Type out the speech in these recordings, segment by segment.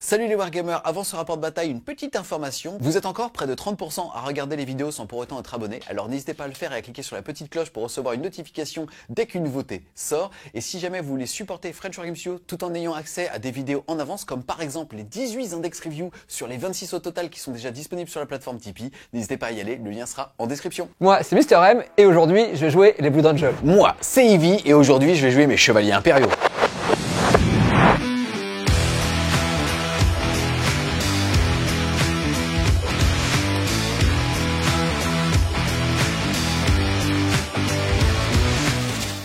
Salut les Wargamers, avant ce rapport de bataille, une petite information. Vous êtes encore près de 30% à regarder les vidéos sans pour autant être abonné, alors n'hésitez pas à le faire et à cliquer sur la petite cloche pour recevoir une notification dès qu'une nouveauté sort. Et si jamais vous voulez supporter French Wargame Studio tout en ayant accès à des vidéos en avance, comme par exemple les 18 index reviews sur les 26 au total qui sont déjà disponibles sur la plateforme Tipeee, n'hésitez pas à y aller, le lien sera en description. Moi, c'est Mister M et aujourd'hui, je vais jouer les Blood Angels. Moi, c'est Ivy et aujourd'hui, je vais jouer mes chevaliers impériaux.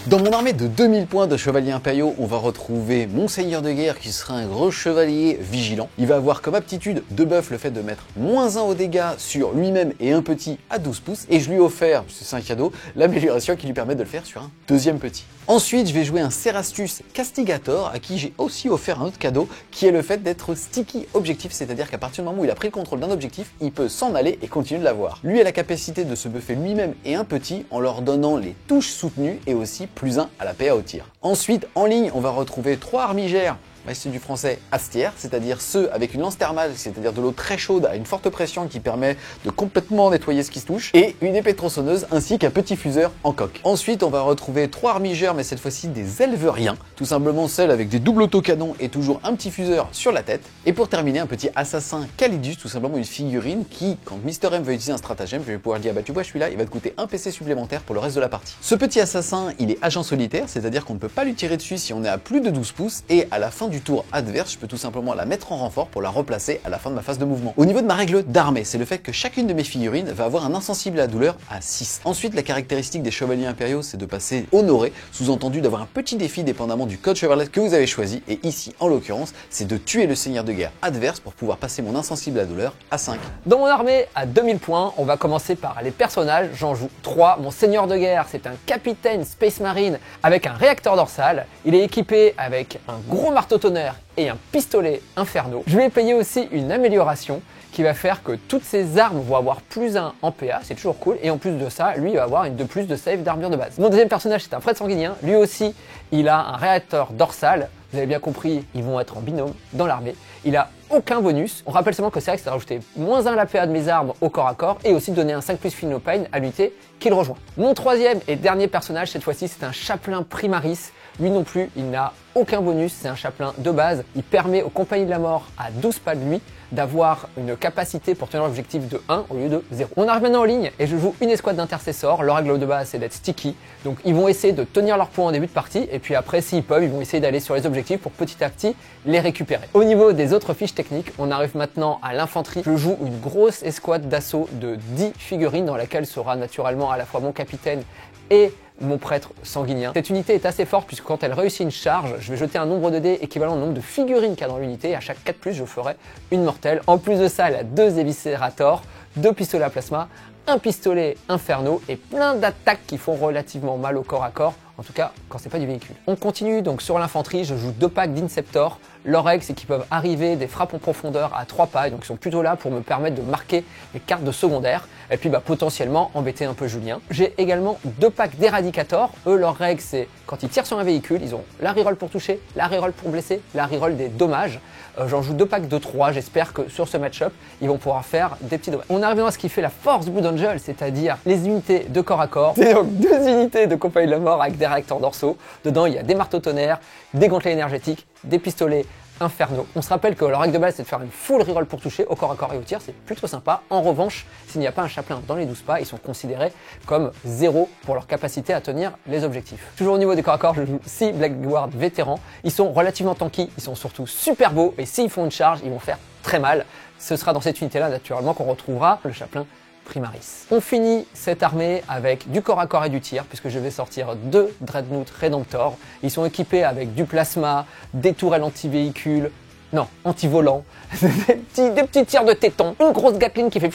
Dans mon armée de 2000 points de chevaliers impériaux, on va retrouver mon seigneur de guerre qui sera un gros chevalier vigilant. Il va avoir comme aptitude de buff le fait de mettre -1 aux dégâts sur lui-même et un petit à 12 pouces. Et je lui ai offert, c'est un cadeau, l'amélioration qui lui permet de le faire sur un deuxième petit. Ensuite, je vais jouer un Cerastus Castigator à qui j'ai aussi offert un autre cadeau qui est le fait d'être sticky objectif, c'est-à-dire qu'à partir du moment où il a pris le contrôle d'un objectif, il peut s'en aller et continuer de l'avoir. Lui a la capacité de se buffer lui-même et un petit en leur donnant les touches soutenues et aussi +1 à la PA au tir. Ensuite, en ligne, on va retrouver 3 armigères. C'est du français astière, c'est-à-dire ceux avec une lance thermale, c'est-à-dire de l'eau très chaude à une forte pression qui permet de complètement nettoyer ce qui se touche, et une épée tronçonneuse ainsi qu'un petit fuseur en coque. Ensuite, on va retrouver 3 armigères, mais cette fois-ci des elveriens, tout simplement celles avec des doubles autocanons et toujours un petit fuseur sur la tête. Et pour terminer, un petit assassin Calidus, tout simplement une figurine qui, quand Mister M va utiliser un stratagème, je vais pouvoir dire bah tu vois celui-là, il va te coûter un PC supplémentaire pour le reste de la partie. Ce petit assassin, il est agent solitaire, c'est-à-dire qu'on ne peut pas lui tirer dessus si on est à plus de 12 pouces, et à la fin du tour adverse, je peux tout simplement la mettre en renfort pour la replacer à la fin de ma phase de mouvement. Au niveau de ma règle d'armée, c'est le fait que chacune de mes figurines va avoir un insensible à la douleur à 6. Ensuite, la caractéristique des chevaliers impériaux, c'est de passer honoré, sous-entendu d'avoir un petit défi dépendamment du code chevaleresque que vous avez choisi, et ici, en l'occurrence, c'est de tuer le seigneur de guerre adverse pour pouvoir passer mon insensible à la douleur à 5. Dans mon armée à 2000 points, on va commencer par les personnages. J'en joue 3. Mon seigneur de guerre, c'est un capitaine Space Marine avec un réacteur dorsal. Il est équipé avec un gros marteau tonnerre et un pistolet inferno. Je vais payer aussi une amélioration qui va faire que toutes ces armes vont avoir +1 en PA, c'est toujours cool, et en plus de ça, lui il va avoir une de plus de save d'armure de base. Mon deuxième personnage, c'est un Fred sanguinien, lui aussi, il a un réacteur dorsal, vous avez bien compris, ils vont être en binôme dans l'armée. Il a aucun bonus, on rappelle seulement que c'est vrai que c'est rajouter -1 à la PA de mes armes au corps à corps, et aussi donner un 5+ Feel No Pain à l'unité qu'il rejoint. Mon troisième et dernier personnage, cette fois-ci, c'est un chapelain Primaris. Lui non plus, il n'a aucun bonus, c'est un chapelain de base. Il permet aux compagnies de la mort à 12 pas de lui d'avoir une capacité pour tenir l'objectif de 1 au lieu de 0. On arrive maintenant en ligne et je joue une escouade d'intercesseurs. Leur règle de base, c'est d'être sticky. Donc ils vont essayer de tenir leur points en début de partie et puis après, s'ils peuvent, ils vont essayer d'aller sur les objectifs pour petit à petit les récupérer. Au niveau des autres fiches techniques, on arrive maintenant à l'infanterie. Je joue une grosse escouade d'assaut de 10 figurines dans laquelle sera naturellement à la fois mon capitaine et mon prêtre sanguinien. Cette unité est assez forte puisque quand elle réussit une charge, je vais jeter un nombre de dés équivalent au nombre de figurines qu'il y a dans l'unité et à chaque 4+, je ferai une mortelle. En plus de ça, elle a 2 éviscérators, 2 pistolets à plasma, un pistolet inferno et plein d'attaques qui font relativement mal au corps à corps, en tout cas quand c'est pas du véhicule. On continue donc sur l'infanterie, je joue 2 packs d'Inceptor. Leur règle, c'est qu'ils peuvent arriver des frappes en profondeur à 3 pas, donc ils sont plutôt là pour me permettre de marquer les cartes de secondaire et puis potentiellement embêter un peu Julien. J'ai également 2 packs d'Eradicator. Eux, leur règle, c'est quand ils tirent sur un véhicule, ils ont la reroll pour toucher, la reroll pour blesser, la reroll des dommages. J'en joue 2 packs de 3, j'espère que sur ce match-up, ils vont pouvoir faire des petits dommages. On arrive maintenant à ce qui fait la force Blood Angel, c'est-à-dire les unités de corps à corps. C'est donc 2 unités de compagnie de la mort avec des réacteurs dorsaux. Dedans, il y a des marteaux tonnerres, des gantelets énergétiques, des pistolets inferno. On se rappelle que leur règle de base, c'est de faire une full reroll pour toucher au corps à corps et au tir, c'est plutôt sympa. En revanche, s'il n'y a pas un chapelain dans les 12 pas, ils sont considérés comme 0 pour leur capacité à tenir les objectifs. Toujours au niveau des corps à corps, je joue 6 Blackguard vétérans. Ils sont relativement tanky, ils sont surtout super beaux et s'ils font une charge, ils vont faire très mal. Ce sera dans cette unité-là, naturellement, qu'on retrouvera le chapelain Primaris. On finit cette armée avec du corps à corps et du tir, puisque je vais sortir 2 Dreadnought Redemptor. Ils sont équipés avec du plasma, des tourelles anti-véhicules, non, anti-volant, des petits tirs de téton, une grosse Gatling qui fait...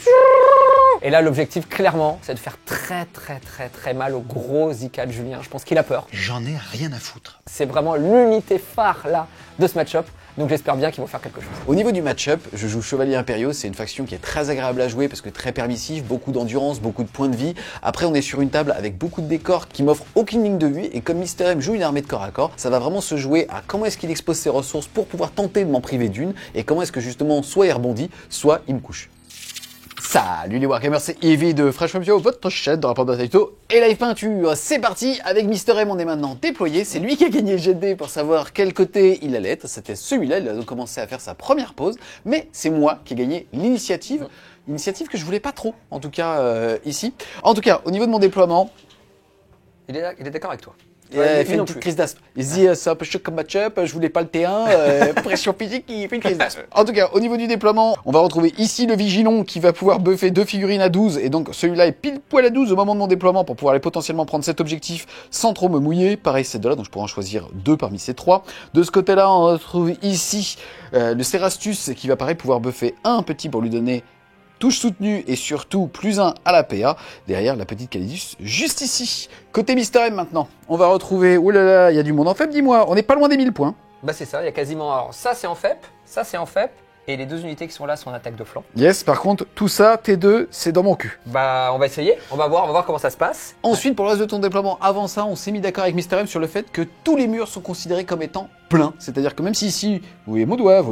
Et là, l'objectif, clairement, c'est de faire très mal au gros Zika de Julien. Je pense qu'il a peur. J'en ai rien à foutre. C'est vraiment l'unité phare, là, de ce match-up. Donc j'espère bien qu'ils vont faire quelque chose. Au niveau du match-up, je joue Chevalier Impériaux, c'est une faction qui est très agréable à jouer parce que très permissive, beaucoup d'endurance, beaucoup de points de vie. Après on est sur une table avec beaucoup de décors qui m'offrent aucune ligne de vue et comme Mister M joue une armée de corps à corps, ça va vraiment se jouer à comment est-ce qu'il expose ses ressources pour pouvoir tenter de m'en priver d'une et comment est-ce que justement soit il rebondit, soit il me couche. Salut les Wargamers, c'est Evie de Fresh Mapio, votre chaîne de rapport de bataille et live peinture. C'est parti, avec Mister M on est maintenant déployé, c'est lui qui a gagné le jet de dés pour savoir quel côté il allait être, c'était celui-là, il a donc commencé à faire sa première pause, mais c'est moi qui ai gagné l'initiative, initiative que je voulais pas trop, en tout cas ici. En tout cas, au niveau de mon déploiement... Il est d'accord avec toi. Il fait une petite crise d'asthme. Il se dit, c'est un peu chaud comme match-up, je voulais pas le T1, pression physique, il fait une crise d'asthme. En tout cas, au niveau du déploiement, on va retrouver ici le Vigilon qui va pouvoir buffer 2 figurines à 12, et donc celui-là est pile poil à 12 au moment de mon déploiement pour pouvoir aller potentiellement prendre cet objectif sans trop me mouiller. Pareil, ces deux-là, donc je pourrais en choisir 2 parmi ces 3. De ce côté-là, on retrouve ici le Cerastus qui va pareil pouvoir buffer un petit pour lui donner touche soutenue et surtout +1 à la PA. Derrière la petite Calidus juste ici. Côté Mister M maintenant, on va retrouver... Oh là là, il y a du monde en FEP, dis-moi. On n'est pas loin des 1000 points. Bah c'est ça, il y a quasiment... Alors ça c'est en FEP, ça c'est en FEP. Et les 2 unités qui sont là sont en attaque de flanc. Yes, par contre, tout ça, T2, c'est dans mon cul. Bah on va essayer, on va voir comment ça se passe. Ensuite, pour le reste de ton déploiement, avant ça, on s'est mis d'accord avec Mister M sur le fait que tous les murs sont considérés comme étant pleins. C'est-à-dire que même si ici, vous voyez mon doigt,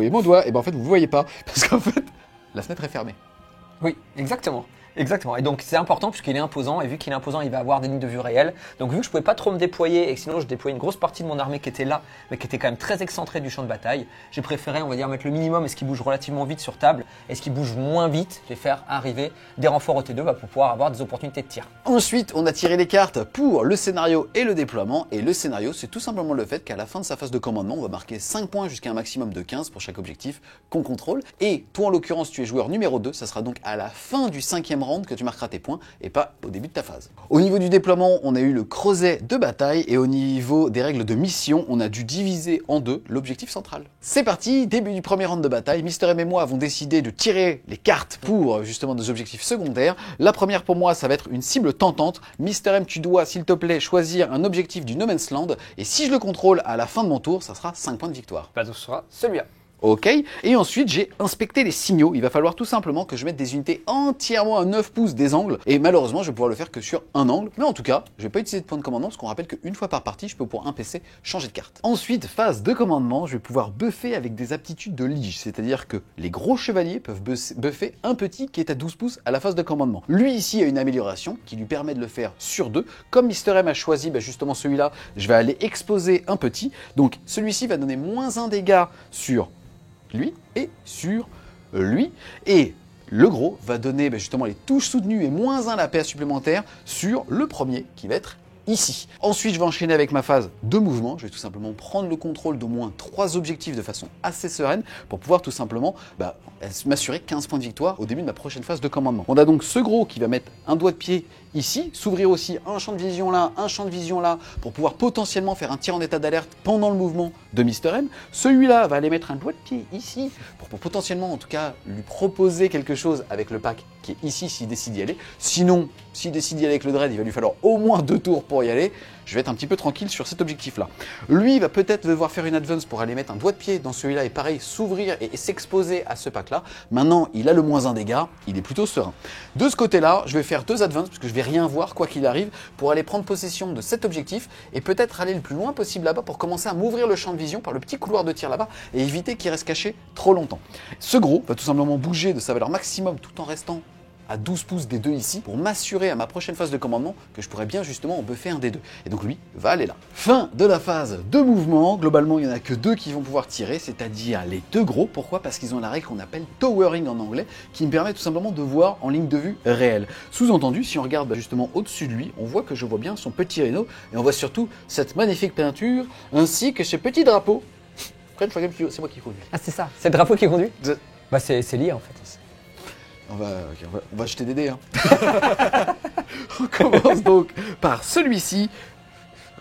et ben en fait vous ne voyez pas. Parce qu'en fait, la fenêtre est fermée. Oui, exactement. Exactement. Et donc c'est important puisqu'il est imposant et vu qu'il est imposant, il va avoir des lignes de vue réelles. Donc vu que je pouvais pas trop me déployer et que sinon je déployais une grosse partie de mon armée qui était là, mais qui était quand même très excentrée du champ de bataille, j'ai préféré, on va dire, mettre le minimum et ce qui bouge relativement vite sur table et ce qui bouge moins vite, je vais faire arriver des renforts au T2 pour pouvoir avoir des opportunités de tir. Ensuite, on a tiré les cartes pour le scénario et le déploiement. Et le scénario, c'est tout simplement le fait qu'à la fin de sa phase de commandement, on va marquer 5 points jusqu'à un maximum de 15 pour chaque objectif qu'on contrôle. Et toi, en l'occurrence, tu es joueur numéro 2, ça sera donc à la fin du 5e round que tu marqueras tes points et pas au début de ta phase. Au niveau du déploiement, on a eu le creuset de bataille et au niveau des règles de mission, on a dû diviser en 2 l'objectif central. C'est parti, début du premier round de bataille. Mister M et moi avons décidé de tirer les cartes pour justement nos objectifs secondaires. La première pour moi, ça va être une cible tentante. Mister M, tu dois, s'il te plaît, choisir un objectif du No Man's Land et si je le contrôle à la fin de mon tour, ça sera 5 points de victoire. Bah, ce sera celui-là. Ok, et ensuite j'ai inspecté les signaux, il va falloir tout simplement que je mette des unités entièrement à 9 pouces des angles, et malheureusement je vais pouvoir le faire que sur un angle, mais en tout cas, je vais pas utiliser de point de commandement, parce qu'on rappelle qu'une fois par partie, je peux pour un PC changer de carte. Ensuite, phase de commandement, je vais pouvoir buffer avec des aptitudes de lige, c'est-à-dire que les gros chevaliers peuvent buffer un petit qui est à 12 pouces à la phase de commandement. Lui ici a une amélioration qui lui permet de le faire sur 2, comme Mister M a choisi justement celui-là, je vais aller exposer un petit, donc celui-ci va donner -1 dégâts sur lui et sur lui, et le gros va donner justement les touches soutenues et -1 la PA supplémentaire sur le premier qui va être ici. Ensuite, je vais enchaîner avec ma phase de mouvement. Je vais tout simplement prendre le contrôle d'au moins 3 objectifs de façon assez sereine pour pouvoir tout simplement m'assurer 15 points de victoire au début de ma prochaine phase de commandement. On a donc ce gros qui va mettre un doigt de pied ici, s'ouvrir aussi un champ de vision là, un champ de vision là, pour pouvoir potentiellement faire un tir en état d'alerte pendant le mouvement de Mister M. Celui-là va aller mettre un doigt de pied ici, pour potentiellement en tout cas lui proposer quelque chose avec le pack qui est ici s'il décide d'y aller. Sinon, s'il décide d'y aller avec le dread, il va lui falloir au moins 2 tours pour y aller. Je vais être un petit peu tranquille sur cet objectif-là. Lui, il va peut-être devoir faire une advance pour aller mettre un doigt de pied dans celui-là et pareil, s'ouvrir et s'exposer à ce pack-là. Maintenant, il a le -1 dégâts, il est plutôt serein. De ce côté-là, je vais faire 2 advances, parce que je vais rien voir, quoi qu'il arrive, pour aller prendre possession de cet objectif et peut-être aller le plus loin possible là-bas pour commencer à m'ouvrir le champ de vision par le petit couloir de tir là-bas et éviter qu'il reste caché trop longtemps. Ce gros va tout simplement bouger de sa valeur maximum tout en restant à 12 pouces des 2 ici pour m'assurer à ma prochaine phase de commandement que je pourrais bien justement en buffer un des 2. Et donc lui va aller là. Fin de la phase de mouvement. Globalement, il n'y en a que 2 qui vont pouvoir tirer, c'est-à-dire les 2 gros. Pourquoi? Parce qu'ils ont la règle qu'on appelle towering en anglais, qui me permet tout simplement de voir en ligne de vue réelle. Sous-entendu, si on regarde justement au-dessus de lui, on voit que je vois bien son petit rhino et on voit surtout cette magnifique peinture ainsi que ce petit drapeau. C'est moi qui conduis. Ah c'est ça, c'est le drapeau qui conduit? Bah c'est lié en fait. On va jeter des dés. Hein. On commence donc par celui-ci.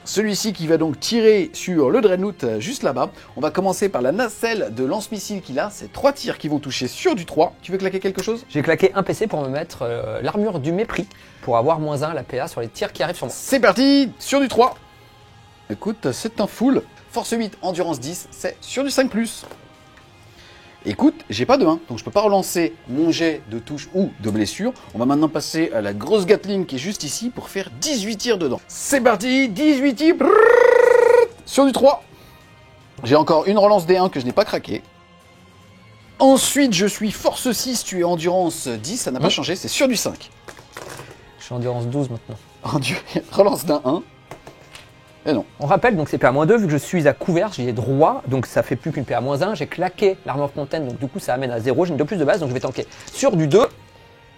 Celui-ci qui va donc tirer sur le Dreadnought juste là-bas. On va commencer par la nacelle de lance-missile qu'il a. C'est 3 tirs qui vont toucher sur du 3. Tu veux claquer quelque chose? J'ai claqué un PC pour me mettre l'armure du mépris pour avoir -1 la PA sur les tirs qui arrivent sur moi. C'est parti, sur du 3. Écoute, c'est un full. Force 8, endurance 10, c'est sur du 5+. Écoute, j'ai pas de 1, donc je peux pas relancer mon jet de touche ou de blessure. On va maintenant passer à la grosse Gatling qui est juste ici pour faire 18 tirs dedans. C'est parti, 18 tirs sur du 3. J'ai encore une relance D1 que je n'ai pas craqué. Ensuite, je suis force 6, tu es endurance 10, ça n'a pas changé, c'est sur du 5. Je suis endurance 12 maintenant. Relance d'un 1. Et non. On rappelle, donc c'est PA-2, vu que je suis à couvert, j'y ai droit, donc ça fait plus qu'une PA-1. J'ai claqué l'armure fontaine, donc du coup ça amène à 0, j'ai une 2 plus de base, donc je vais tanker sur du 2.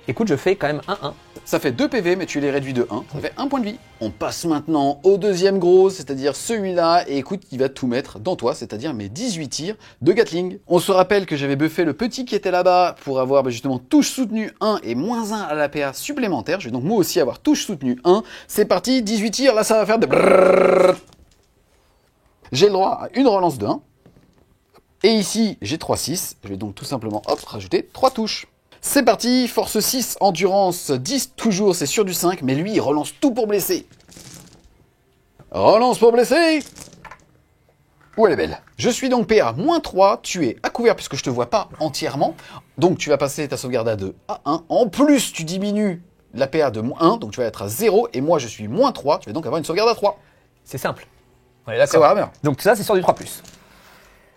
Écoute, je fais quand même 1-1. Ça fait 2 PV, mais tu les réduis de 1. Ça fait 1 point de vie. On passe maintenant au deuxième gros, c'est-à-dire celui-là. Et écoute, il va tout mettre dans toi, c'est-à-dire mes 18 tirs de Gatling. On se rappelle que j'avais buffé le petit qui était là-bas pour avoir justement touche soutenue 1 et moins 1 à la PA supplémentaire. Je vais donc moi aussi avoir touche soutenue 1. C'est parti, 18 tirs. Là, ça va faire de brrrr. J'ai le droit à une relance de 1. Et ici, j'ai 3-6. Je vais donc tout simplement, hop, rajouter 3 touches. C'est parti, force 6, endurance 10, toujours, c'est sur du 5, mais lui, il relance tout pour blesser. Relance pour blesser. Où elle est belle. Je suis donc PA -3, tu es à couvert puisque je te vois pas entièrement, donc tu vas passer ta sauvegarde à 2 à 1. En plus, tu diminues la PA de -1, donc tu vas être à 0, et moi je suis -3, tu vas donc avoir une sauvegarde à 3. C'est simple. On est d'accord. C'est vrai. Donc tout ça, c'est sur du 3+.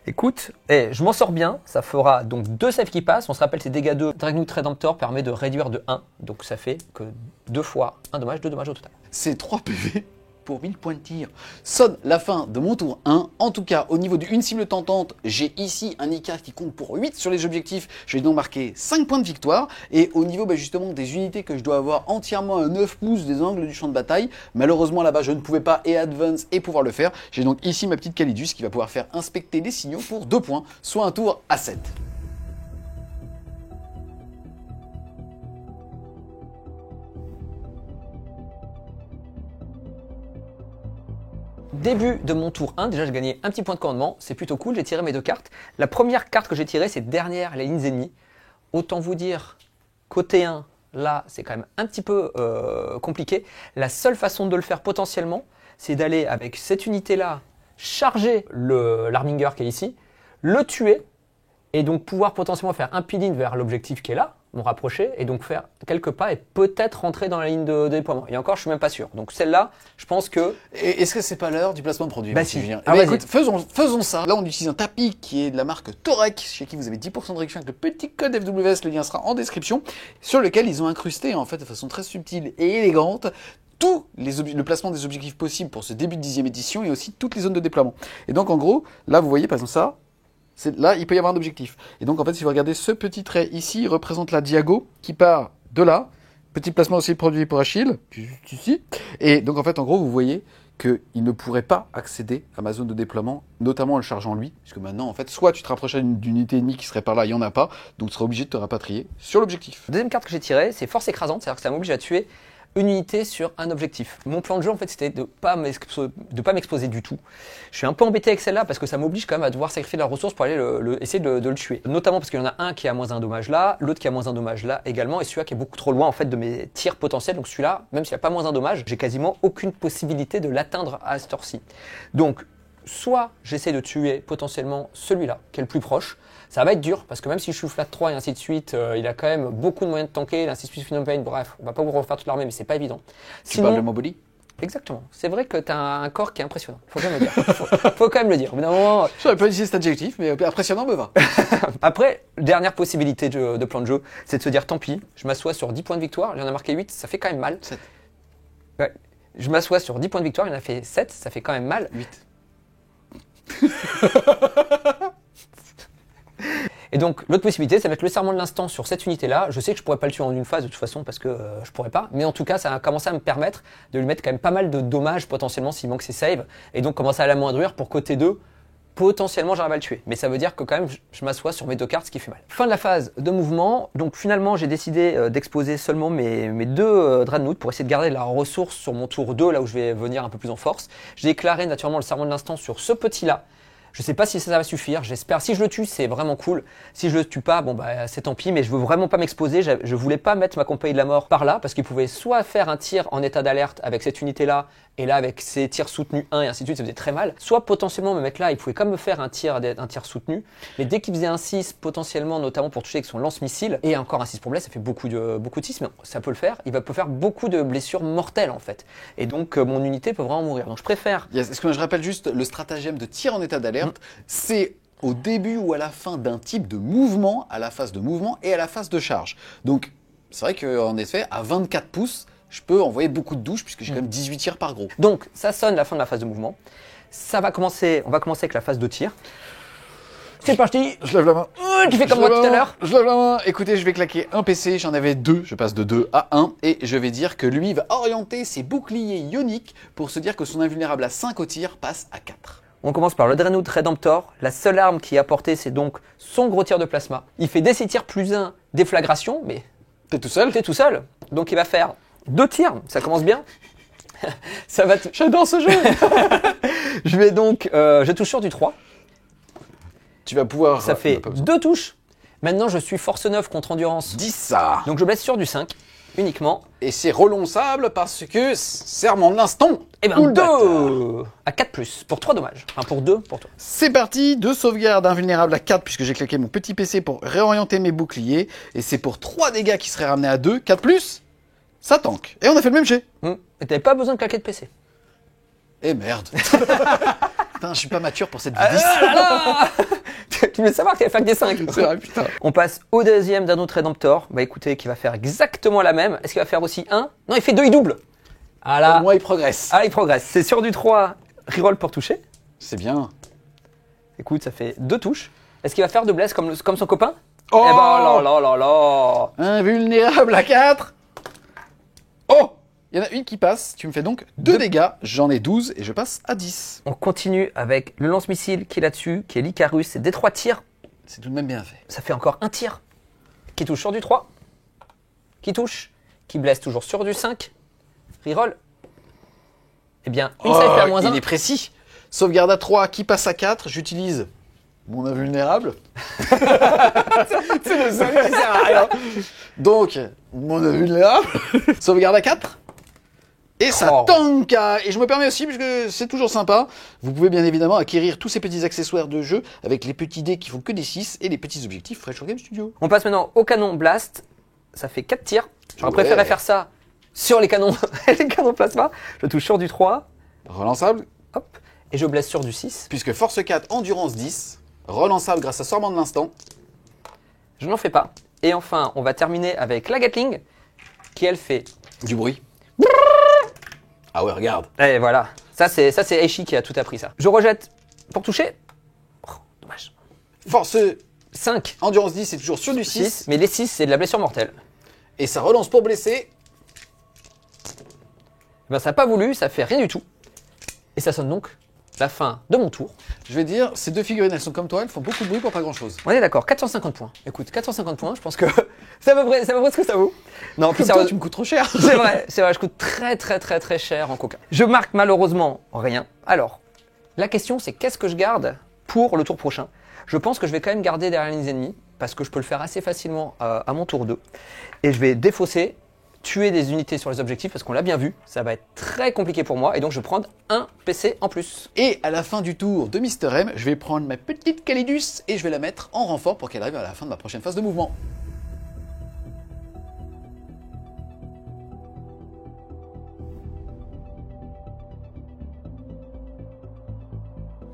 Écoute, je m'en sors bien, ça fera donc 2 saves qui passent. On se rappelle, ces dégâts de Dragnut Redemptor permet de réduire de 1. Donc ça fait que 2 fois 1 dommage, 2 dommages au total. C'est 3 PV pour 1000 points de tir. Sonne la fin de mon tour 1. En tout cas, au niveau d'une cible tentante, j'ai ici un IK qui compte pour 8 sur les objectifs. Je vais donc marquer 5 points de victoire. Et au niveau justement des unités que je dois avoir entièrement à 9 pouces des angles du champ de bataille, malheureusement là-bas je ne pouvais pas et advance et pouvoir le faire. J'ai donc ici ma petite Calidus qui va pouvoir faire inspecter les signaux pour 2 points, soit un tour à 7. Début de mon tour 1, déjà j'ai gagné un petit point de commandement, c'est plutôt cool, j'ai tiré mes 2 cartes. La première carte que j'ai tirée, c'est derrière les lignes ennemies. Autant vous dire, côté 1, là c'est quand même un petit peu compliqué. La seule façon de le faire potentiellement, c'est d'aller avec cette unité-là, charger l'Arminger qui est ici, le tuer, et donc pouvoir potentiellement faire un peel-in vers l'objectif qui est là, m'en rapprocher, et donc faire quelques pas et peut-être rentrer dans la ligne de déploiement. Et encore, je suis même pas sûr. Donc celle-là, je pense que... Est-ce que c'est pas l'heure du placement de produit? Bah si. Écoute, faisons ça. Là, on utilise un tapis qui est de la marque Torek, chez qui vous avez 10% de réduction avec le petit code FWS, le lien sera en description, sur lequel ils ont incrusté, en fait, de façon très subtile et élégante, le placement des objectifs possibles pour ce début de 10e édition et aussi toutes les zones de déploiement. Et donc, en gros, là, vous voyez, par exemple, ça, là, il peut y avoir un objectif. Et donc, en fait, si vous regardez ce petit trait ici, il représente la diago qui part de là. Petit placement aussi de produit pour Achille, juste ici. Et donc, en fait, en gros, vous voyez qu'il ne pourrait pas accéder à ma zone de déploiement, notamment en le chargeant lui. Puisque maintenant, en fait, soit tu te rapprochais d'une unité ennemie qui serait par là, il n'y en a pas. Donc, tu seras obligé de te rapatrier sur l'objectif. La deuxième carte que j'ai tirée, c'est force écrasante, c'est-à-dire que ça m'oblige à tuer une unité sur un objectif. Mon plan de jeu, en fait, c'était de pas m'exposer du tout. Je suis un peu embêté avec celle-là parce que ça m'oblige quand même à devoir sacrifier de la ressource pour aller essayer de le tuer. Notamment parce qu'il y en a un qui a moins un dommage là, l'autre qui a moins un dommage là également, et celui-là qui est beaucoup trop loin en fait de mes tirs potentiels. Donc celui-là, même s'il n'y a pas moins un dommage, j'ai quasiment aucune possibilité de l'atteindre à cette heure-ci. Donc, soit j'essaie de tuer potentiellement celui-là, qui est le plus proche. Ça va être dur, parce que même si je suis flat 3 et ainsi de suite, il a quand même beaucoup de moyens de tanker, l'insistance Phenopain, bref, on va pas vous refaire toute l'armée, mais c'est pas évident. Tu parles de mon body? Exactement. C'est vrai que tu as un corps qui est impressionnant. Faut quand même le dire. Faut quand même le dire. Au bout d'un moment... Je n'aurais pas utilisé cet adjectif, mais impressionnant me va. Après, dernière possibilité de plan de jeu, c'est de se dire tant pis, je m'assois sur 10 points de victoire, il en a marqué 8, ça fait quand même mal. 7. Ouais. Je m'assois sur 10 points de victoire, il en a fait 7, ça fait quand même mal. 8. Et donc, l'autre possibilité, c'est de mettre le serment de l'instant sur cette unité-là. Je sais que je pourrais pas le tuer en une phase de toute façon parce que je pourrais pas. Mais en tout cas, ça a commencé à me permettre de lui mettre quand même pas mal de dommages potentiellement s'il manque ses saves. Et donc, commencer à l'amoindrir pour côté 2. Potentiellement, j'arrive à le tuer. Mais ça veut dire que quand même, je m'assois sur mes 2 cartes, ce qui fait mal. Fin de la phase de mouvement. Donc finalement, j'ai décidé d'exposer seulement mes 2 Dreadnought pour essayer de garder la ressource sur mon tour 2, là où je vais venir un peu plus en force. J'ai déclaré naturellement le serment de l'instant sur ce petit-là. Je sais pas si ça va suffire, j'espère. Si je le tue, c'est vraiment cool. Si je le tue pas, bon bah c'est tant pis, mais je veux vraiment pas m'exposer. Je voulais pas mettre ma compagnie de la mort par là, parce qu'il pouvait soit faire un tir en état d'alerte avec cette unité-là, et là avec ses tirs soutenus 1 et ainsi de suite, ça faisait très mal. Soit potentiellement me mettre là, il pouvait comme me faire un tir soutenu, mais dès qu'il faisait un 6, potentiellement, notamment pour toucher avec son lance-missile, et encore un 6 pour blesse, ça fait beaucoup de 6, mais ça peut le faire. Il peut faire beaucoup de blessures mortelles en fait. Et donc mon unité peut vraiment mourir. Donc je préfère. Est-ce que je rappelle juste le stratagème de tir en état d'alerte, c'est au début ou à la fin d'un type de mouvement, à la phase de mouvement et à la phase de charge. Donc, c'est vrai qu'en effet, à 24 pouces, je peux envoyer beaucoup de douches puisque j'ai quand même 18 tirs par gros. Donc, ça sonne la fin de la phase de mouvement. On va commencer avec la phase de tir. C'est parti. Je lève la main. Tu fais comme moi tout à l'heure. Je lève la main. Écoutez, je vais claquer un PC, j'en avais 2, je passe de 2 à 1 et je vais dire que lui va orienter ses boucliers ioniques pour se dire que son invulnérable à 5 au tir passe à 4. On commence par le Dreadnought Redemptor. La seule arme qui est apportée, c'est donc son gros tir de plasma. Il fait des 6 tirs plus 1 déflagration, mais T'es tout seul? t'es tout seul. Donc il va faire 2 tirs, ça commence bien. Ça va J'adore ce jeu. Je vais donc, je touche sur du 3. Tu vas pouvoir... Ça fait 2 touches. Maintenant, je suis force 9 contre endurance. 10 ça. Donc je blesse sur du 5, uniquement. Et c'est relonçable parce que serment de l'instant. Et ben Cool 2 bâtard. à 4+, pour 3 dommages. Enfin, pour 2, pour toi. C'est parti, 2 sauvegardes invulnérables à 4 puisque j'ai claqué mon petit PC pour réorienter mes boucliers. Et c'est pour 3 dégâts qui seraient ramenés à 2, 4+, ça tank. Et on a fait le même jet. Et t'avais pas besoin de claquer de PC. Eh merde. Putain, je suis pas mature pour cette vidéo. Tu voulais savoir qu'il allait faire que des 5. C'est vrai, putain. On passe au deuxième Dreadnought Redemptor. Bah écoutez, qui va faire exactement la même. Est-ce qu'il va faire aussi 1? Non, il fait 2, il double. Ah là. Au moins, il progresse. Ah, il progresse. C'est sur du 3, reroll pour toucher. C'est bien. Écoute, ça fait 2 touches. Est-ce qu'il va faire de bless comme son copain? Oh. Eh ben, là. Invulnérable à 4. Oh. Il y en a une qui passe. Tu me fais donc 2 dégâts. J'en ai 12 et je passe à 10. On continue avec le lance-missile qui est là-dessus, qui est l'Icarus. C'est des 3 tirs. C'est tout de même bien fait. Ça fait encore un tir. Qui touche sur du 3. Qui touche. Qui blesse toujours sur du 5. Reroll. Eh bien, une save à moins 1. Il est précis. Sauvegarde à 3 qui passe à 4. J'utilise mon invulnérable. C'est le seul qui sert à rien. Donc, mon invulnérable. Sauvegarde à 4. Et ça tank. Et je me permets aussi, parce que c'est toujours sympa, vous pouvez bien évidemment acquérir tous ces petits accessoires de jeu avec les petits dés qui font que des 6 et les petits objectifs Fresh Game Studio. On passe maintenant au canon blast. Ça fait 4 tirs. J'aurais préféré faire ça sur les canons, les canons plasma. Je touche sur du 3. Relançable. Hop. Et je blesse sur du 6. Puisque force 4, endurance 10. Relançable grâce à Sorment de l'instant. Je n'en fais pas. Et enfin, on va terminer avec la Gatling, qui elle fait du bruit. Ah ouais, regarde. Et voilà. Ça c'est Aishi qui a tout appris ça. Je rejette pour toucher. Oh, dommage. Force 5. Endurance 10, c'est toujours sur du 6. Mais les 6, c'est de la blessure mortelle. Et ça relance pour blesser. Ben, ça n'a pas voulu, ça fait rien du tout. Et ça sonne donc la fin de mon tour. Je vais dire, ces 2 figurines, elles sont comme toi, elles font beaucoup de bruit pour pas grand chose. On est d'accord, 450 points. Écoute, 450 points, je pense que c'est à peu près ce que ça vaut. Non, plus toi, tu me coûtes trop cher. C'est vrai, je coûte très cher en coca. Je marque malheureusement rien. Alors, la question c'est qu'est-ce que je garde pour le tour prochain? Je pense que je vais quand même garder derrière les ennemis, parce que je peux le faire assez facilement à mon tour 2. Et je vais défausser, tuer des unités sur les objectifs, parce qu'on l'a bien vu, ça va être très compliqué pour moi, et donc je vais prendre un PC en plus. Et à la fin du tour de Mister M, je vais prendre ma petite Calidus et je vais la mettre en renfort pour qu'elle arrive à la fin de ma prochaine phase de mouvement.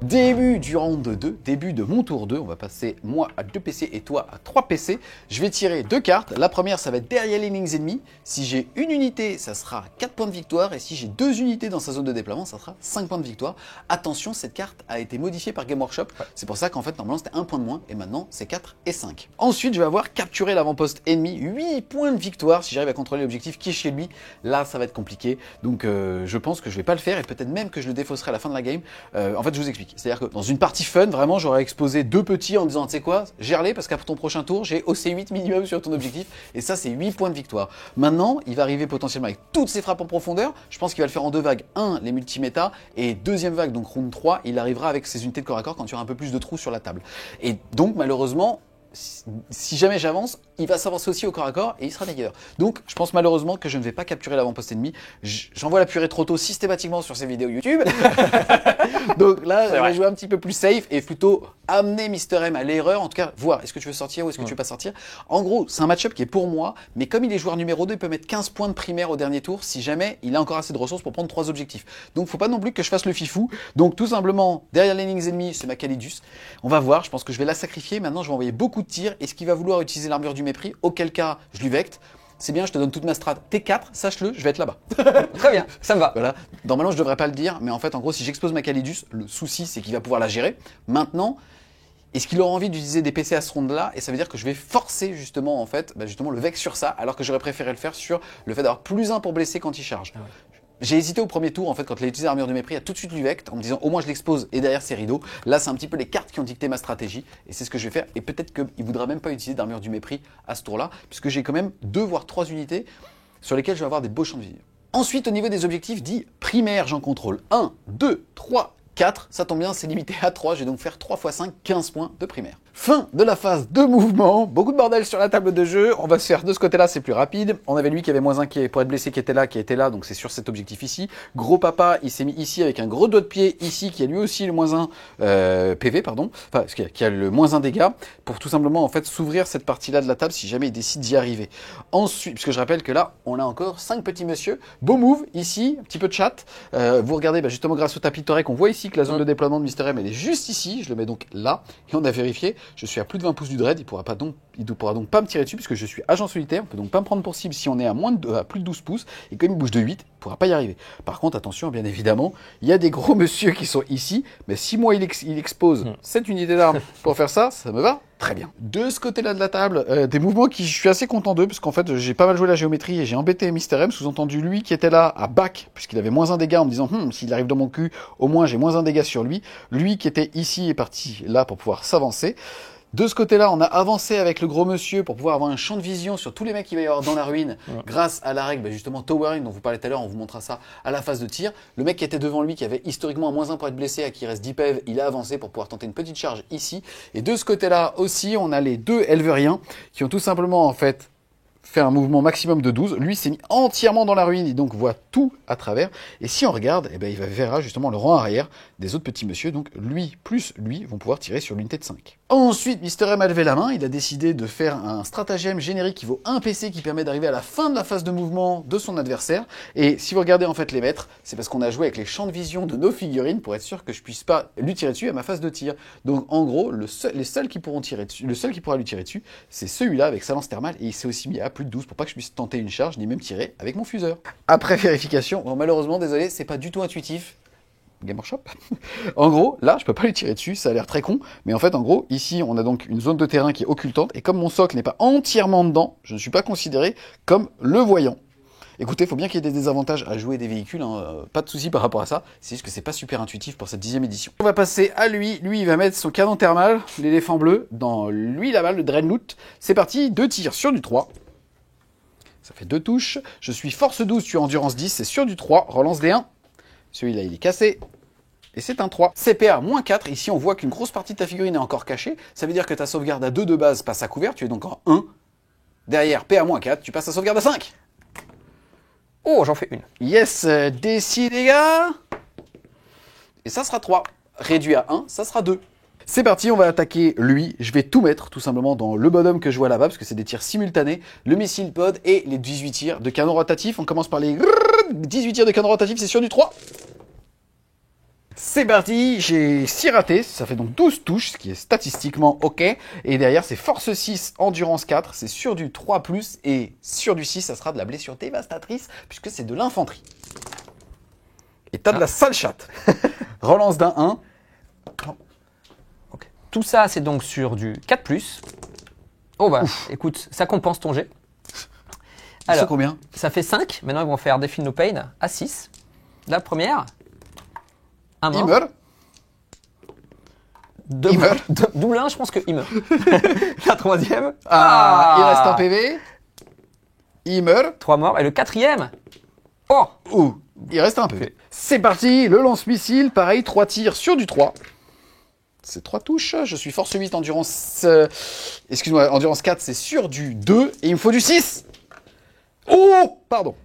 Début du round 2, début de mon tour 2, on va passer moi à 2 PC et toi à 3 PC. Je vais tirer 2 cartes, la première ça va être derrière les lignes ennemies. Si j'ai une unité, ça sera 4 points de victoire et si j'ai 2 unités dans sa zone de déploiement, ça sera 5 points de victoire. Attention, cette carte a été modifiée par Game Workshop, c'est pour ça qu'en fait normalement c'était 1 point de moins et maintenant c'est 4 et 5. Ensuite je vais avoir capturé l'avant-poste ennemi, 8 points de victoire si j'arrive à contrôler l'objectif qui est chez lui. Là ça va être compliqué, donc je pense que je vais pas le faire et peut-être même que je le défausserai à la fin de la game. En fait je vous explique. C'est-à-dire que dans une partie fun, vraiment, j'aurais exposé 2 petits en disant, tu sais quoi, gère-les parce qu'après ton prochain tour, j'ai OC8 minimum sur ton objectif. Et ça, c'est 8 points de victoire. Maintenant, il va arriver potentiellement avec toutes ses frappes en profondeur. Je pense qu'il va le faire en 2 vagues. 1, les multiméta. Et deuxième vague, donc round 3, il arrivera avec ses unités de corps à corps quand il y aura un peu plus de trous sur la table. Et donc, malheureusement, si jamais j'avance, il va s'avancer aussi au corps à corps et il sera meilleur. Donc, je pense malheureusement que je ne vais pas capturer l'avant-poste ennemi. J'envoie la purée trop tôt systématiquement sur ces vidéos YouTube. Donc là, je vais jouer un petit peu plus safe et plutôt amener Mister M à l'erreur. En tout cas, voir est-ce que tu veux sortir ou est-ce que tu veux pas sortir. En gros, c'est un match-up qui est pour moi, mais comme il est joueur numéro 2, il peut mettre 15 points de primaire au dernier tour si jamais il a encore assez de ressources pour prendre 3 objectifs. Donc, faut pas non plus que je fasse le fifou. Donc, tout simplement, derrière les lignes ennemies, c'est ma Calidus. On va voir, je pense que je vais la sacrifier. Maintenant, je vais envoyer beaucoup de tirs. Est-ce qu'il va vouloir utiliser l'armure du mépris? Auquel cas, je lui vecte. C'est bien, je te donne toute ma strat. T4, sache-le, je vais être là-bas. Très bien, ça me va. Voilà. Normalement, je devrais pas le dire, mais en fait, en gros, si j'expose ma Calidus, le souci, c'est qu'il va pouvoir la gérer. Maintenant, est-ce qu'il aura envie d'utiliser des PC à ce round-là? Et ça veut dire que je vais forcer justement, en fait, justement le vex sur ça, alors que j'aurais préféré le faire sur le fait d'avoir plus 1 pour blesser quand il charge. Ah ouais. J'ai hésité au premier tour, en fait, quand il a utilisé l'armure de mépris, à tout de suite lui vecte, en me disant au moins je l'expose et derrière c'est rideau. Là, c'est un petit peu les cartes qui ont dicté ma stratégie et c'est ce que je vais faire. Et peut-être qu'il voudra même pas utiliser d'armure du mépris à ce tour-là, puisque j'ai quand même 2 voire 3 unités sur lesquelles je vais avoir des beaux champs de vision. Ensuite, au niveau des objectifs dits primaires, j'en contrôle 1, 2, 3, 4. Ça tombe bien, c'est limité à 3. Je vais donc faire 3 x 5, 15 points de primaire. Fin de la phase de mouvement. Beaucoup de bordel sur la table de jeu. On va se faire de ce côté-là, c'est plus rapide. On avait lui qui avait -1 qui est, pour être blessé qui était là, donc c'est sur cet objectif ici. Gros papa, il s'est mis ici avec un gros doigt de pied ici qui a lui aussi le -1 PV, pardon. Enfin, qui a le -1 dégâts pour tout simplement en fait s'ouvrir cette partie-là de la table si jamais il décide d'y arriver. Ensuite, puisque je rappelle que là, on a encore 5 petits monsieur. Beau move ici, un petit peu de chat. Vous regardez, justement grâce au tapis Torek, on voit ici que la zone de déploiement de Mister M, elle est juste ici. Je le mets donc là et on a vérifié. Je suis à plus de 20 pouces du dread, il ne pourra donc pas me tirer dessus puisque je suis agent solitaire, on peut donc pas me prendre pour cible si on est à plus de 12 pouces, et comme il bouge de 8, il ne pourra pas y arriver. Par contre, attention, bien évidemment, il y a des gros monsieur qui sont ici, mais si moi il expose cette unité d'armes pour faire ça, ça me va très bien. De ce côté-là de la table, des mouvements qui je suis assez content d'eux, parce qu'en fait j'ai pas mal joué la géométrie et j'ai embêté Mister M, sous-entendu lui qui était là à back, puisqu'il avait -1 dégâts en me disant s'il arrive dans mon cul, au moins j'ai -1 dégâts sur lui. Lui qui était ici est parti là pour pouvoir s'avancer. De ce côté-là, on a avancé avec le gros monsieur pour pouvoir avoir un champ de vision sur tous les mecs qu'il va y avoir dans la ruine, grâce à la règle justement Towering dont vous parlez tout à l'heure, on vous montrera ça à la phase de tir. Le mec qui était devant lui, qui avait historiquement un -1 pour être blessé, à qui il reste 10 PV, il a avancé pour pouvoir tenter une petite charge ici. Et de ce côté-là aussi, on a les 2 Elveriens qui ont tout simplement en fait fait un mouvement maximum de 12. Lui s'est mis entièrement dans la ruine, il donc voit tout à travers. Et si on regarde, il verra justement le rang arrière des autres petits monsieur. Donc lui plus lui vont pouvoir tirer sur l'unité de 5. Ensuite, Mister M a levé la main. Il a décidé de faire un stratagème générique qui vaut 1 PC qui permet d'arriver à la fin de la phase de mouvement de son adversaire. Et si vous regardez en fait les maîtres, c'est parce qu'on a joué avec les champs de vision de nos figurines pour être sûr que je puisse pas lui tirer dessus à ma phase de tir. Donc en gros, les seuls qui pourront tirer dessus, le seul qui pourra lui tirer dessus, c'est celui-là avec sa lance thermale. Et il s'est aussi mis à plus de 12 pour pas que je puisse tenter une charge ni même tirer avec mon fuseur. Après vérification, bon, malheureusement, désolé, c'est pas du tout intuitif. Game Workshop. En gros, là, je peux pas lui tirer dessus, ça a l'air très con, mais en fait, en gros, ici, on a donc une zone de terrain qui est occultante, et comme mon socle n'est pas entièrement dedans, je ne suis pas considéré comme le voyant. Écoutez, il faut bien qu'il y ait des désavantages à jouer des véhicules, pas de souci par rapport à ça, c'est juste que c'est pas super intuitif pour cette 10e édition. On va passer à lui, il va mettre son canon thermal, l'éléphant bleu, dans lui la balle, le Dreadnought. C'est parti, 2 tirs sur du 3. Ça fait 2 touches. Je suis force 12, tu es endurance 10, c'est sur du 3. Relance des 1. Celui-là, il est cassé. Et c'est un 3. CPA -4. Ici, on voit qu'une grosse partie de ta figurine est encore cachée. Ça veut dire que ta sauvegarde à 2 de base passe à couvert. Tu es donc en 1. Derrière, PA -4. Tu passes à sauvegarde à 5. Oh, j'en fais une. Yes. DC dégâts. Et ça sera 3. Réduit à 1, ça sera 2. C'est parti, on va attaquer lui. Je vais tout mettre tout simplement dans le bonhomme que je vois là-bas, parce que c'est des tirs simultanés. Le missile pod et les 18 tirs de canon rotatif. On commence par les 18 tirs de canon rotatif, c'est sur du 3. C'est parti, j'ai 6 ratés, ça fait donc 12 touches, ce qui est statistiquement ok. Et derrière, c'est force 6, endurance 4, c'est sur du 3+, et sur du 6, ça sera de la blessure dévastatrice, puisque c'est de l'infanterie. Et t'as de la sale chatte. Relance d'un 1. Tout ça, c'est donc sur du 4+. Oh bah, écoute, ça compense ton jet. Alors, ça combien? Ça fait 5. Maintenant, ils vont faire Define No Pain à 6. La première. Un mort. Il meurt. Deux- Il meurt. Double 1, je pense qu'il meurt. La troisième. Il reste un PV. Il meurt. 3 morts. Et le quatrième. Oh. Ouh, il reste un PV. Ok. C'est parti, le lance-missile, pareil, 3 tirs sur du 3. C'est 3 touches, je suis force 8, endurance... excuse-moi, endurance 4, c'est sur du 2, et il me faut du 6. Oh, pardon.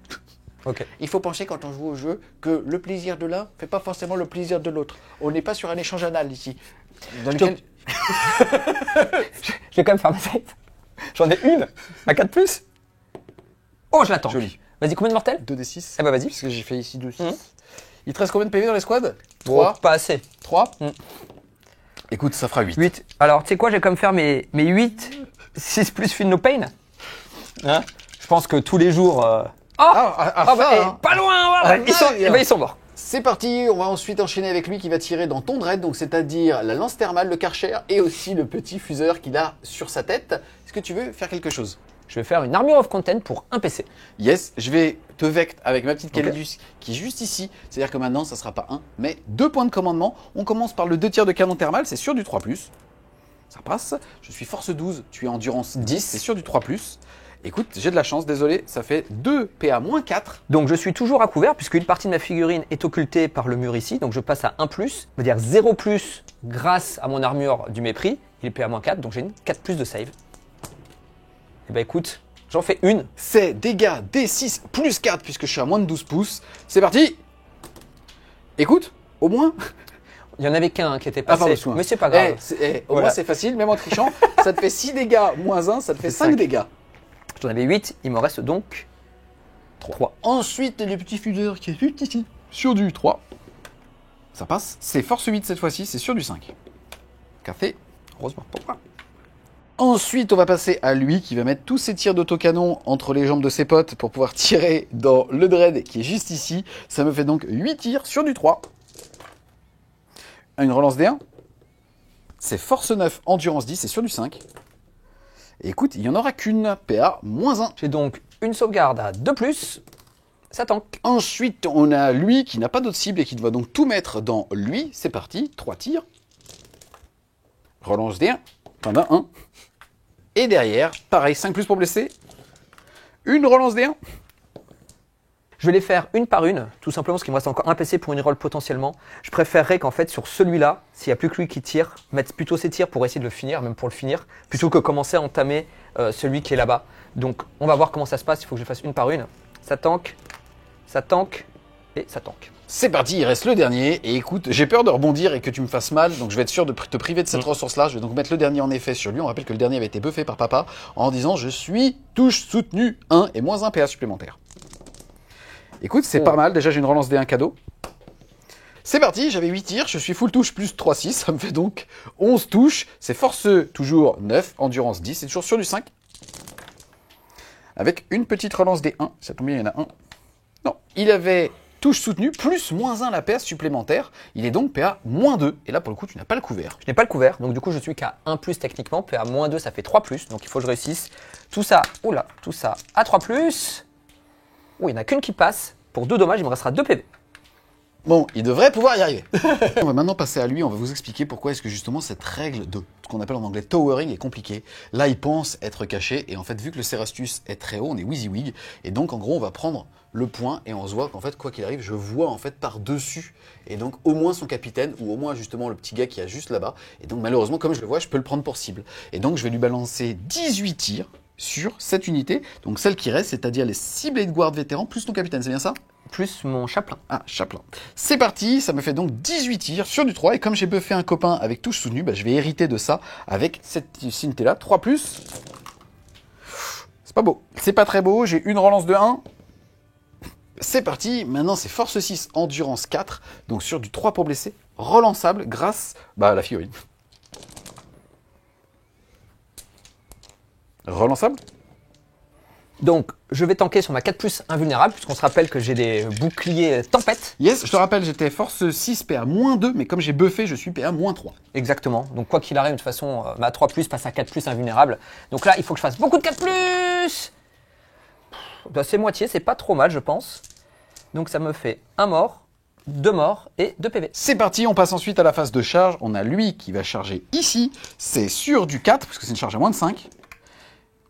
Ok. Il faut penser quand on joue au jeu que le plaisir de l'un fait pas forcément le plaisir de l'autre. On n'est pas sur un échange anal ici. Dans lequel... Je vais quand même faire ma tête. J'en ai une. À 4+. Oh, je l'attends. Joli. Vas-y, combien de mortels? 2d6. Eh ben, vas-y. Puisque j'ai fait ici 2 6. Mhm. Il te reste combien de PV dans les squads? Oh, 3. pas assez. 3. Mhm. Écoute, ça fera 8. 8. Alors, tu sais quoi, je vais quand même faire mes 8, 6 plus Feel No Pain. Hein? Je pense que tous les jours... pas loin, voilà. Ils sont morts. C'est parti, on va ensuite enchaîner avec lui qui va tirer dans ton dread, donc c'est-à-dire la lance thermale, le karcher et aussi le petit fuseur qu'il a sur sa tête. Est-ce que tu veux faire quelque chose? Je vais faire une Armure of Content pour un PC. Yes, je vais te vect avec ma petite Ok. Calidus qui est juste ici. C'est-à-dire que maintenant, ça sera pas 1, mais 2 points de commandement. On commence par le 2 tirs de canon thermal, c'est sur du 3+. Ça passe. Je suis force 12, tu es endurance 10, c'est sur du 3+. Écoute, j'ai de la chance, désolé, ça fait 2 PA moins 4. Donc je suis toujours à couvert puisqu'une partie de ma figurine est occultée par le mur ici. Donc je passe à 1+, ça veut dire 0+, grâce à mon armure du mépris. Il est PA-4, donc j'ai une 4+ de save. Et bah écoute, j'en fais une. C'est dégâts D6 plus 4 puisque je suis à moins de 12 pouces. C'est parti. Écoute, au moins... Il y en avait qu'un qui était passé, pardon, excuse-moi. mais c'est pas grave. Au Voilà. moins c'est facile, même en trichant, ça te fait 6 dégâts moins 1, ça te fait C'est 5 cinq. dégâts. J'en avais 8, il m'en reste donc 3. Ensuite, le petit fuseur qui est juste ici, sur du 3. Ça passe. C'est force 8 cette fois-ci, c'est sur du 5. Café, heureusement pour moi. Ensuite, on va passer à lui qui va mettre tous ses tirs d'autocanon entre les jambes de ses potes pour pouvoir tirer dans le dread qui est juste ici. Ça me fait donc 8 tirs sur du 3. Une relance D1. C'est force 9, endurance 10, c'est sur du 5. Et écoute, il n'y en aura qu'une, PA moins 1. J'ai donc une sauvegarde à 2+, ça tank. Ensuite, on a lui qui n'a pas d'autre cible et qui doit donc tout mettre dans lui. C'est parti, 3 tirs. Relance D1, t'en as un. Et derrière, pareil, 5+ pour blesser. Une relance D1. Je vais les faire une par une, tout simplement parce qu'il me reste encore un PC pour une roll potentiellement. Je préférerais qu'en fait sur celui-là, s'il n'y a plus que lui qui tire, mettre plutôt ses tirs pour essayer de le finir, même pour le finir, plutôt que commencer à entamer celui qui est là-bas. Donc on va voir comment ça se passe, il faut que je fasse une par une. Ça tank, et ça tank. C'est parti, il reste le dernier. Et écoute, j'ai peur de rebondir et que tu me fasses mal, donc je vais être sûr de te priver de cette ressource-là. Je vais donc mettre le dernier en effet sur lui. On rappelle que le dernier avait été buffé par papa en disant je suis touche soutenue 1 et moins 1 PA supplémentaire. Écoute, c'est pas mal. Déjà, j'ai une relance D1 cadeau. C'est parti, j'avais 8 tirs, je suis full touche plus 3-6, ça me fait donc 11 touches. C'est force toujours 9, endurance 10, c'est toujours sur du 5. Avec une petite relance D1, ça tombe bien, il y en a un. Non, il avait touche soutenue plus moins 1 la PS supplémentaire, il est donc PA moins 2. Et là, pour le coup, tu n'as pas le couvert. Je n'ai pas le couvert, donc du coup je suis qu'à 1+ techniquement, puis à -2 ça fait 3+, donc il faut que je réussisse. Tout ça, oula, tout ça à 3+. Oh, il n'y en a qu'une qui passe. Pour 2 dommages, il me restera 2 PV. Bon, il devrait pouvoir y arriver. On va maintenant passer à lui, on va vous expliquer pourquoi est-ce que justement cette règle de ce qu'on appelle en anglais towering est compliquée. Là, il pense être caché, et en fait, vu que le Cerastus est très haut, on est WYSIWYG, et donc en gros, on va prendre le point, et on se voit qu'en fait, quoi qu'il arrive, je vois en fait par-dessus, et donc au moins son capitaine, ou au moins justement le petit gars qui est juste là-bas, et donc malheureusement, comme je le vois, je peux le prendre pour cible. Et donc, je vais lui balancer 18 tirs sur cette unité, donc celle qui reste, c'est-à-dire les 6 Blade Guard vétérans, plus ton capitaine, c'est bien ça ? Plus mon chaplain. Ah, chaplain. C'est parti, ça me fait donc 18 tirs sur du 3, et comme j'ai buffé un copain avec touche soutenue, bah, je vais hériter de ça avec cette unité-là, 3+. C'est pas beau. C'est pas très beau, j'ai une relance de 1. C'est parti, maintenant c'est force 6, endurance 4, donc sur du 3 pour blesser, relançable grâce à la figurine. Relançable. Donc, je vais tanker sur ma 4+ invulnérable, puisqu'on se rappelle que j'ai des boucliers tempête. Yes, je te rappelle, j'étais force 6, PA moins 2, mais comme j'ai buffé, je suis PA moins 3. Exactement. Donc, quoi qu'il arrive, de toute façon, ma 3+ passe à 4+ invulnérable. Donc là, il faut que je fasse beaucoup de 4+. Bah, c'est moitié, c'est pas trop mal, je pense. Donc, ça me fait un mort, 2 morts et 2 PV. C'est parti, on passe ensuite à la phase de charge. On a lui qui va charger ici. C'est sur du 4, parce que c'est une charge à moins de 5.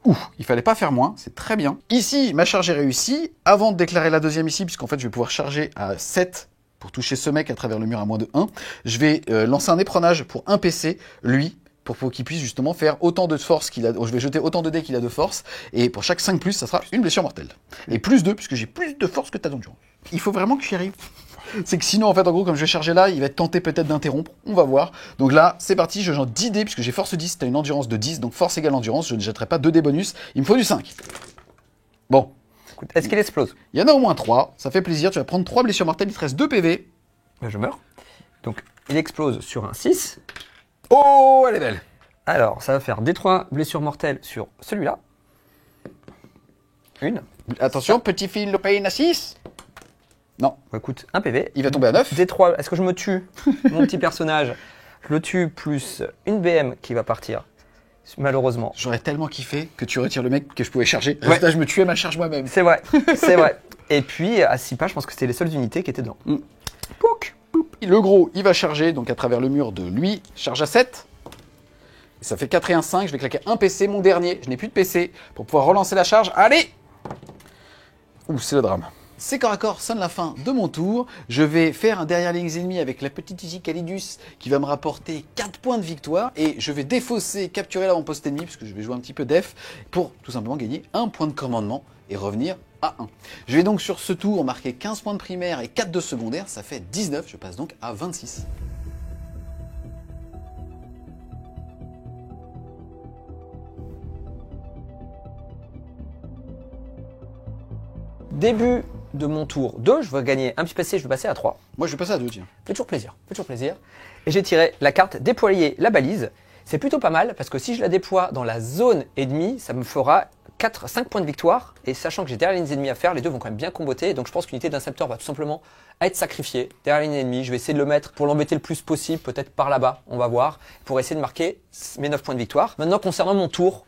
Ouh, il fallait pas faire moins, c'est très bien. Ici, ma charge est réussie. Avant de déclarer la deuxième ici, puisqu'en fait, je vais pouvoir charger à 7 pour toucher ce mec à travers le mur à moins de 1. Je vais lancer un éperonnage pour un PC, lui, pour qu'il puisse justement faire autant de force qu'il a. Je vais jeter autant de dés qu'il a de force. Et pour chaque 5+, ça sera une blessure mortelle. Et plus 2, puisque j'ai plus de force que ta d'endurance. Il faut vraiment que j'y arrive. C'est que sinon, en fait, en gros, comme je vais charger là, il va être tenté peut-être d'interrompre. On va voir. Donc là, c'est parti, je jette 10 dés, puisque j'ai force 10, t'as une endurance de 10, donc force égale endurance, je ne jetterai pas 2 dés bonus. Il me faut du 5. Bon. Écoute, est-ce qu'il explose? Il y en a au moins 3, ça fait plaisir, tu vas prendre 3 blessures mortelles, il te reste 2 PV. Ben, je meurs. Donc, il explose sur un 6. Oh, elle est belle. Alors, ça va faire des 3 blessures mortelles sur celui-là. Une. Attention, petit fil, le pain à 6. Non. Bah, écoute, un PV. Il va tomber à 9. Des 3. Est-ce que je me tue? Mon petit personnage, je le tue plus une BM qui va partir. Malheureusement. J'aurais tellement kiffé que tu retires le mec que je pouvais charger. Résultat, je me tuais ma charge moi-même. C'est vrai, c'est vrai. Et puis, à 6 pas, je pense que c'était les seules unités qui étaient dedans. Pouc, poup. Le gros, il va charger, donc à travers le mur de lui, charge à 7. Et ça fait 4 et 1, 5. Je vais claquer un PC, mon dernier. Je n'ai plus de PC pour pouvoir relancer la charge. Allez! Ouh, c'est le drame. C'est corps à corps, sonne la fin de mon tour. Je vais faire un derrière les lignes ennemies avec la petite Easy Calidus qui va me rapporter 4 points de victoire. Et je vais défausser, capturer l'avant-poste ennemi, parce que je vais jouer un petit peu def, pour tout simplement gagner un point de commandement et revenir à 1. Je vais donc sur ce tour marquer 15 points de primaire et 4 de secondaire, ça fait 19, je passe donc à 26. Début de mon tour 2, je vais gagner un petit PC, je vais passer à 3. Moi je vais passer à 2, tiens. Fait toujours plaisir, fait toujours plaisir. Et j'ai tiré la carte déployer la balise. C'est plutôt pas mal parce que si je la déploie dans la zone ennemie, ça me fera 5 points de victoire. Et sachant que j'ai derrière les ennemis à faire, les deux vont quand même bien comboter. Donc je pense qu'une unité d'incepteur va tout simplement être sacrifiée derrière les ennemis. Je vais essayer de le mettre pour l'embêter le plus possible, peut-être par là-bas, on va voir, pour essayer de marquer mes 9 points de victoire. Maintenant, concernant mon tour,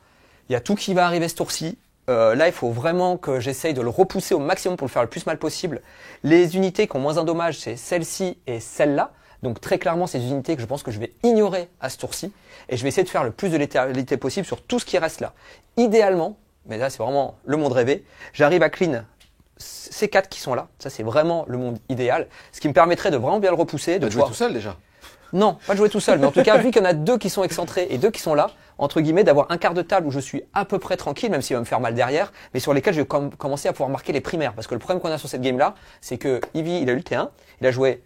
il y a tout qui va arriver ce tour-ci. Là, il faut vraiment que j'essaye de le repousser au maximum pour le faire le plus mal possible. Les unités qui ont moins un dommage, c'est celle-ci et celle-là. Donc très clairement, c'est des unités que je pense que je vais ignorer à ce tour-ci. Et je vais essayer de faire le plus de létalité possible sur tout ce qui reste là. Idéalement, mais là c'est vraiment le monde rêvé, j'arrive à clean ces 4 qui sont là. Ça c'est vraiment le monde idéal. Ce qui me permettrait de vraiment bien le repousser. De jouer tout seul déjà. Non, pas de jouer tout seul, mais en tout cas, vu qu'il y en a 2 qui sont excentrés et 2 qui sont là, entre guillemets, d'avoir un quart de table où je suis à peu près tranquille, même s'il va me faire mal derrière, mais sur lesquels je vais commencer à pouvoir marquer les primaires. Parce que le problème qu'on a sur cette game-là, c'est que Ivy, il a eu le T1, il a joué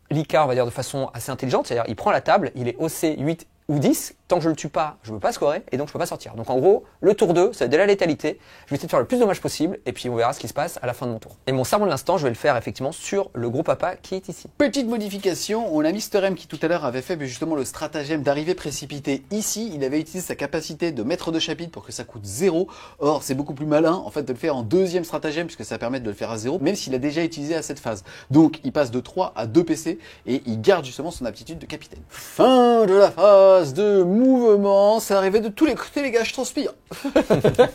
l'IK, on va dire, de façon assez intelligente, c'est-à-dire il prend la table, il est OC 8 ou 10, tant que je le tue pas, je ne peux pas scorer, et donc je peux pas sortir. Donc en gros, le tour 2, c'est de la létalité, je vais essayer de faire le plus de dommages possible, et puis on verra ce qui se passe à la fin de mon tour. Et mon serment de l'instant, je vais le faire effectivement sur le gros papa qui est ici. Petite modification, on a Mister M qui tout à l'heure avait fait justement le stratagème d'arrivée précipitée ici, il avait utilisé sa capacité de maître de chapitre pour que ça coûte 0, or c'est beaucoup plus malin en fait de le faire en deuxième stratagème puisque ça permet de le faire à 0, même s'il a déjà utilisé à cette phase. Donc il passe de 3 à 2 PC et il garde justement son aptitude de capitaine. Fin de la phase de mouvement, c'est arrivé de tous les côtés les gars, je transpire.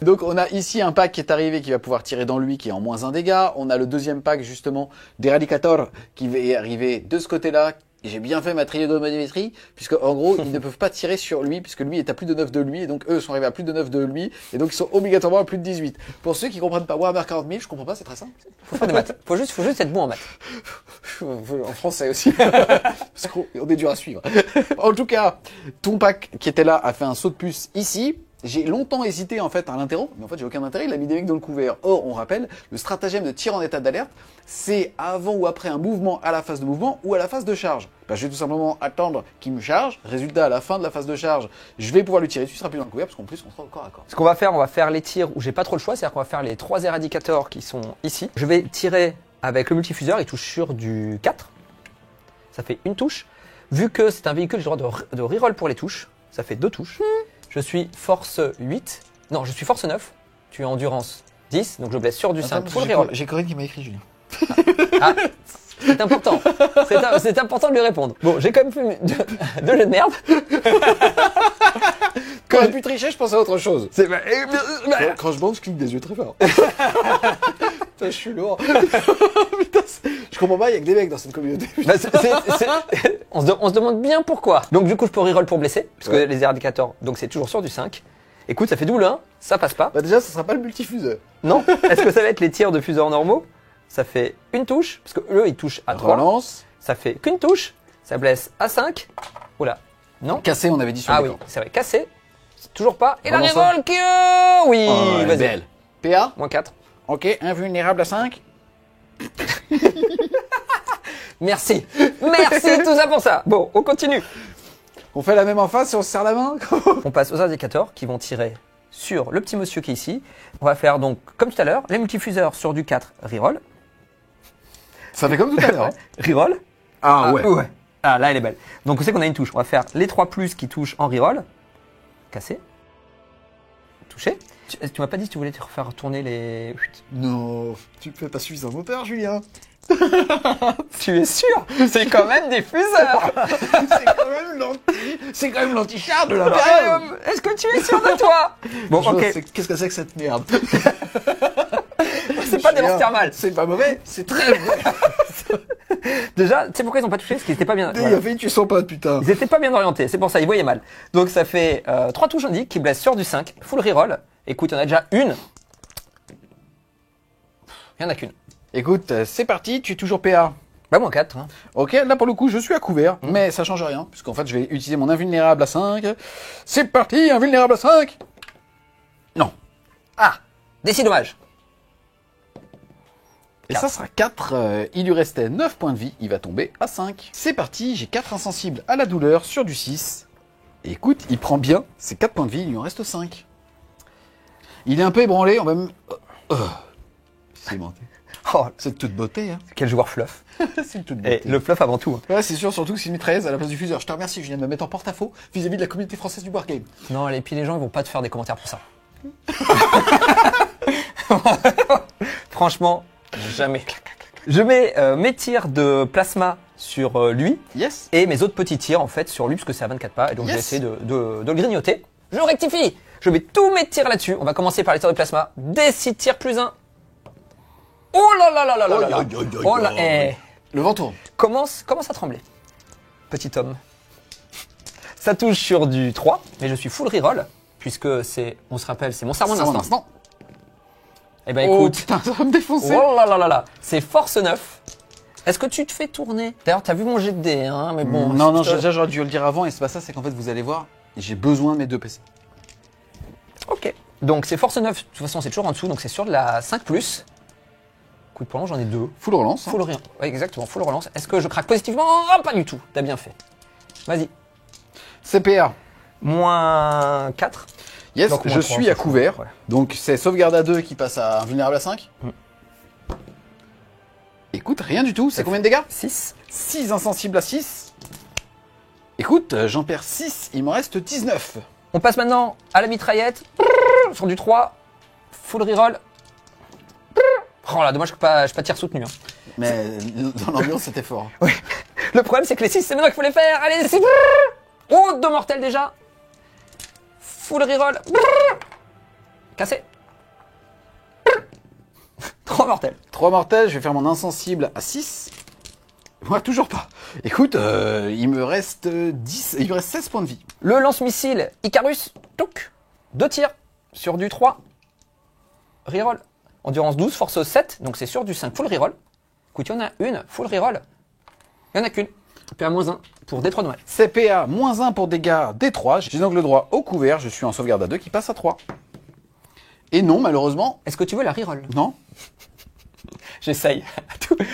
Donc on a ici un pack qui est arrivé qui va pouvoir tirer dans lui qui est en moins 1 dégât, on a le deuxième pack justement d'Eradicator qui va arriver de ce côté-là. J'ai bien fait ma trigonométrie, puisque en gros, ils ne peuvent pas tirer sur lui, puisque lui est à plus de 9 de lui, et donc eux sont arrivés à plus de 9 de lui, et donc ils sont obligatoirement à plus de 18. Pour ceux qui comprennent pas Warhammer 40 000, je comprends pas, c'est très simple. Faut faire des maths. Faut juste être bon en maths. En français aussi. Parce qu'on est dur à suivre. En tout cas, ton pack qui était là a fait un saut de puce ici. J'ai longtemps hésité en fait à l'interrompre, mais en fait j'ai aucun intérêt, il a mis des mecs dans le couvert. Or, on rappelle, le stratagème de tir en état d'alerte, c'est avant ou après un mouvement à la phase de mouvement ou à la phase de charge. Ben, je vais tout simplement attendre qu'il me charge, résultat à la fin de la phase de charge, je vais pouvoir lui tirer dessus, il sera plus dans le couvert parce qu'en plus on sera au corps à corps. Ce qu'on va faire les tirs où j'ai pas trop le choix, c'est-à-dire qu'on va faire les 3 éradicateurs qui sont ici. Je vais tirer avec le multifuseur, il touche sur du 4, ça fait une touche. Vu que c'est un véhicule, j'ai le droit de reroll pour les touches, ça fait 2 touches. Je suis force 8. Non, je suis force 9. Tu es endurance 10. Donc je blesse sur du 5 pour le reroll. J'ai Corinne qui m'a écrit, Julien. Ah, c'est important. C'est important de lui répondre. Bon, j'ai quand même fait de jeux de merde. Quand j'ai pu tricher, je pense à autre chose. C'est... Quand je bande, je clique des yeux très fort. Putain, je suis lourd. Putain, je comprends pas, il y a que des mecs dans cette communauté. Bah, on se demande bien pourquoi. Donc du coup, je peux reroll pour blesser, parce que les éradicateurs, donc c'est toujours sur du 5. Écoute, ça fait double 1, ça passe pas. Bah déjà, ça sera pas le multifuseur. Non. Est-ce que ça va être les tirs de fuseurs normaux? Ça fait une touche, parce que eux, ils touchent à 3. Relance. Ça fait qu'une touche, ça blesse à 5. Oula, non. Cassé, on avait dit sur Ah le oui, camp. c'est vrai, cassé. C'est toujours pas. Et la Relance. reroll qui... oui, Oh, elle est vas-y. belle. PA. Moins 4. Ok, invulnérable à 5. Merci. Merci tout ça pour ça. Bon, on continue. On fait la même en face et on se serre la main. On passe aux indicateurs qui vont tirer sur le petit monsieur qui est ici. On va faire donc, comme tout à l'heure, les multifuseurs sur du 4, reroll. Ça fait comme tout à l'heure. Reroll. Ah ouais. Ah, là, elle est belle. Donc, on sait qu'on a une touche. On va faire les 3 plus qui touchent en reroll. Cassé. Touché. Tu m'as pas dit si tu voulais te refaire tourner les... Non, tu fais pas suffisamment peur, Julien. Tu es sûr? C'est quand même des fuseurs. C'est quand même l'anti-char de la Est-ce que tu es sûr de toi? Bon, ok. Qu'est-ce que c'est que cette merde? C'est pas des lances thermales. C'est pas mauvais, c'est très mauvais. Déjà, tu sais pourquoi ils ont pas touché? Parce qu'ils étaient pas bien... Il a fait tu sens pas, putain. Ils étaient pas bien orientés, c'est pour ça, ils voyaient mal. Donc ça fait 3 touches indiques qui blessent sur du 5, full reroll. Écoute, il y en a déjà une. Il y en a qu'une. Écoute, c'est parti, tu es toujours PA. Bah moins 4. Hein. Ok, là pour le coup, je suis à couvert, mais ça change rien, puisqu'en fait, je vais utiliser mon invulnérable à 5. C'est parti, invulnérable à 5. Non. Ah, décide dommage. Et 4. ça sera 4, il lui restait 9 points de vie, il va tomber à 5. C'est parti, j'ai 4 insensibles à la douleur sur du 6. Et écoute, il prend bien ses 4 points de vie, il lui en reste 5. Il est un peu ébranlé, on va même... C'est menté. Oh, C'est de toute beauté, hein. quel joueur fluff. C'est de toute Et beauté. le fluff avant tout. Hein. Ouais, c'est sûr, surtout que c'est une mitrailleuse à la place du fuseur. Je te remercie, Julien, de me mettre en porte-à-faux vis-à-vis de la communauté française du Wargame. Non, et puis les gens, ils vont pas te faire des commentaires pour ça. Franchement, jamais. Je mets mes tirs de plasma sur lui Yes. et mes autres petits tirs en fait sur lui parce que c'est à 24 pas et donc Yes. je vais essayer de le grignoter. Je rectifie. Je mets tous mes tirs là-dessus. On va commencer par les tirs de plasma. Des 6 tirs plus 1. Oh là là là là là là là. Oh là, eh. Le vent tourne. Commence à trembler. Petit homme. Ça touche sur du 3, mais je suis full reroll puisque c'est, on se rappelle, c'est mon serment d'instant. Eh ben Oh écoute. putain, ça va me défoncer. Oh là là là là, c'est force 9. Est-ce que tu te fais tourner? D'ailleurs, t'as vu mon jet de dés, hein, mais bon. Non, je te- déjà j'aurais dû le dire avant et c'est pas ça, c'est qu'en fait vous allez voir, j'ai besoin de mes 2 PC. Ok. Donc c'est force 9, de toute façon c'est toujours en dessous, donc c'est sur de la 5+. Coup de poing, j'en ai 2. Full relance. hein. Full rien. Ouais, exactement, full relance. Est-ce que je craque positivement? Ah, pas du tout, t'as bien fait. Vas-y. CPA. Moins 4. Yes, Donc, moins je 3, suis ça à fait, couvert. ouais. Donc c'est sauvegarde à 2 qui passe à invulnérable à 5. Écoute, rien du tout. C'est combien de dégâts? 6. 6 insensibles à 6. Écoute, j'en perds 6, il m'en reste 19. On passe maintenant à la mitraillette. Sur du 3. Full reroll. Oh là, dommage que je pas tir soutenu. Hein. Mais dans l'ambiance, c'était fort. Le problème, c'est que les 6, c'est maintenant qu'il faut les faire. Allez, c'est... Oh, 2 mortels déjà. Full reroll. Cassé. 3 mortels. 3 mortels, je vais faire mon insensible à 6. Moi, toujours pas. Écoute, il me reste 10, il me reste 16 points de vie. Le lance-missile Icarus. Touc. 2 tirs sur du 3. Reroll. Endurance 12, force 7. Donc c'est sur du 5. Full reroll. Écoute, il y en a une. Full reroll. Il n'y en a qu'une. PA-1 pour D3 dommages. CPA, moins 1 pour dégâts D3. J'ai donc le droit au couvert, je suis en sauvegarde à 2 qui passe à 3. Et non, malheureusement, Est-ce que tu veux la reroll? non. J'essaye.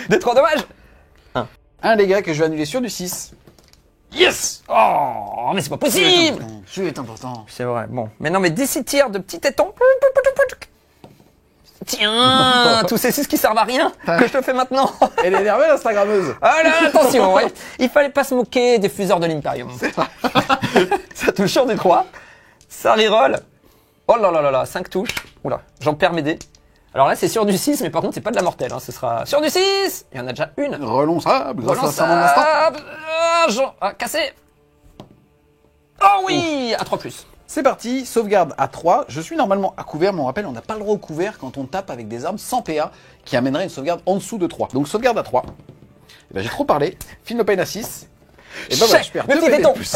D3 dommages. Un dégât que je vais annuler sur du 6. Yes. Oh, mais c'est pas possible. Je est important. C'est vrai, bon. Maintenant, mais 10 tirs de petits tétons. Tiens, tous ces 6 qui servent à rien, que je te fais maintenant. Elle est énervée, l'Instagrammeuse. Ah là, attention, ouais. Il fallait pas se moquer des fuseurs de l'Imperium. Ça touche sur du 3. Ça reroll. Oh là là là là, 5 touches. Oula, j'en perds mes dés. Alors là, c'est sur du 6, mais par contre, c'est pas de la mortelle. Hein. Ce sera sur du 6. Il y en a déjà une. Relançable, grâce à ça, mon instant. Cassé. Oh oui, à 3+. C'est parti, sauvegarde à 3. Je suis normalement à couvert, mais on rappelle, on n'a pas le droit au couvert quand on tape avec des armes sans PA qui amènerait une sauvegarde en dessous de 3. Donc sauvegarde à 3. Et ben, j'ai trop parlé. Phil Pain à 6. Et ben voilà, je perds 2 PV de plus.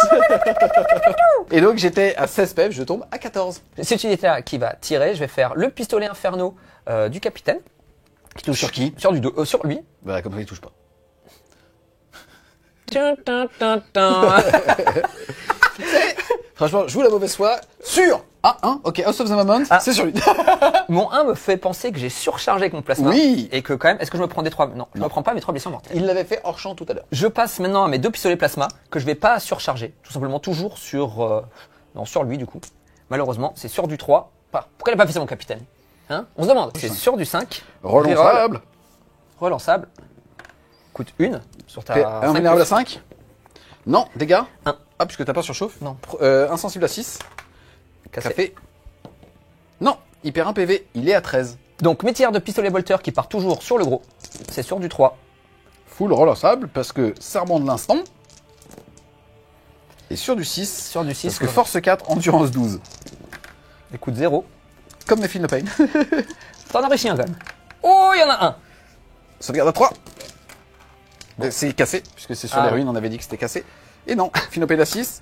Et donc j'étais à 16 PV, je tombe à 14. C'est une unité qui va tirer. Je vais faire le pistolet inferno du capitaine. Qui touche sur qui? Sur du 2, sur lui. Bah comme ça il touche pas. Franchement, je joue la mauvaise foi sur A1, ok, House of the Moment, c'est sur lui. Mon 1 me fait penser que j'ai surchargé avec mon plasma. Oui. Et que quand même, est-ce que je me prends des 3? Non, je me prends pas mes 3 blessures mortelles. Il l'avait fait hors champ tout à l'heure. Je passe maintenant à mes 2 pistolets plasma que je vais pas surcharger. Tout simplement toujours sur... non, sur lui du coup. Malheureusement, c'est sur du 3. Pourquoi il a pas fait ça mon capitaine? Hein? On se demande. C'est sur du 5. Relançable. Relançable. Coûte 1 sur ta... Un vulnérable à 5. Non, dégâts. 1. Ah, puisque t'as pas surchauffe. Non. Insensible à 6. Café. Non, il perd un PV, il est à 13. Donc mes tirs de pistolet bolter qui part toujours sur le gros. C'est sur du 3. Full relançable parce que serment de l'instant. Et sur du 6. Sur du 6. Parce que force 4, endurance 12. Écoute 0. Comme mes Phil Pain. T'en as réussi un quand même. Oh, il y en a un. Sauvegarde à 3. C'est cassé, puisque c'est sur les oui. ruines, on avait dit que c'était cassé. Et non, Phil à 6.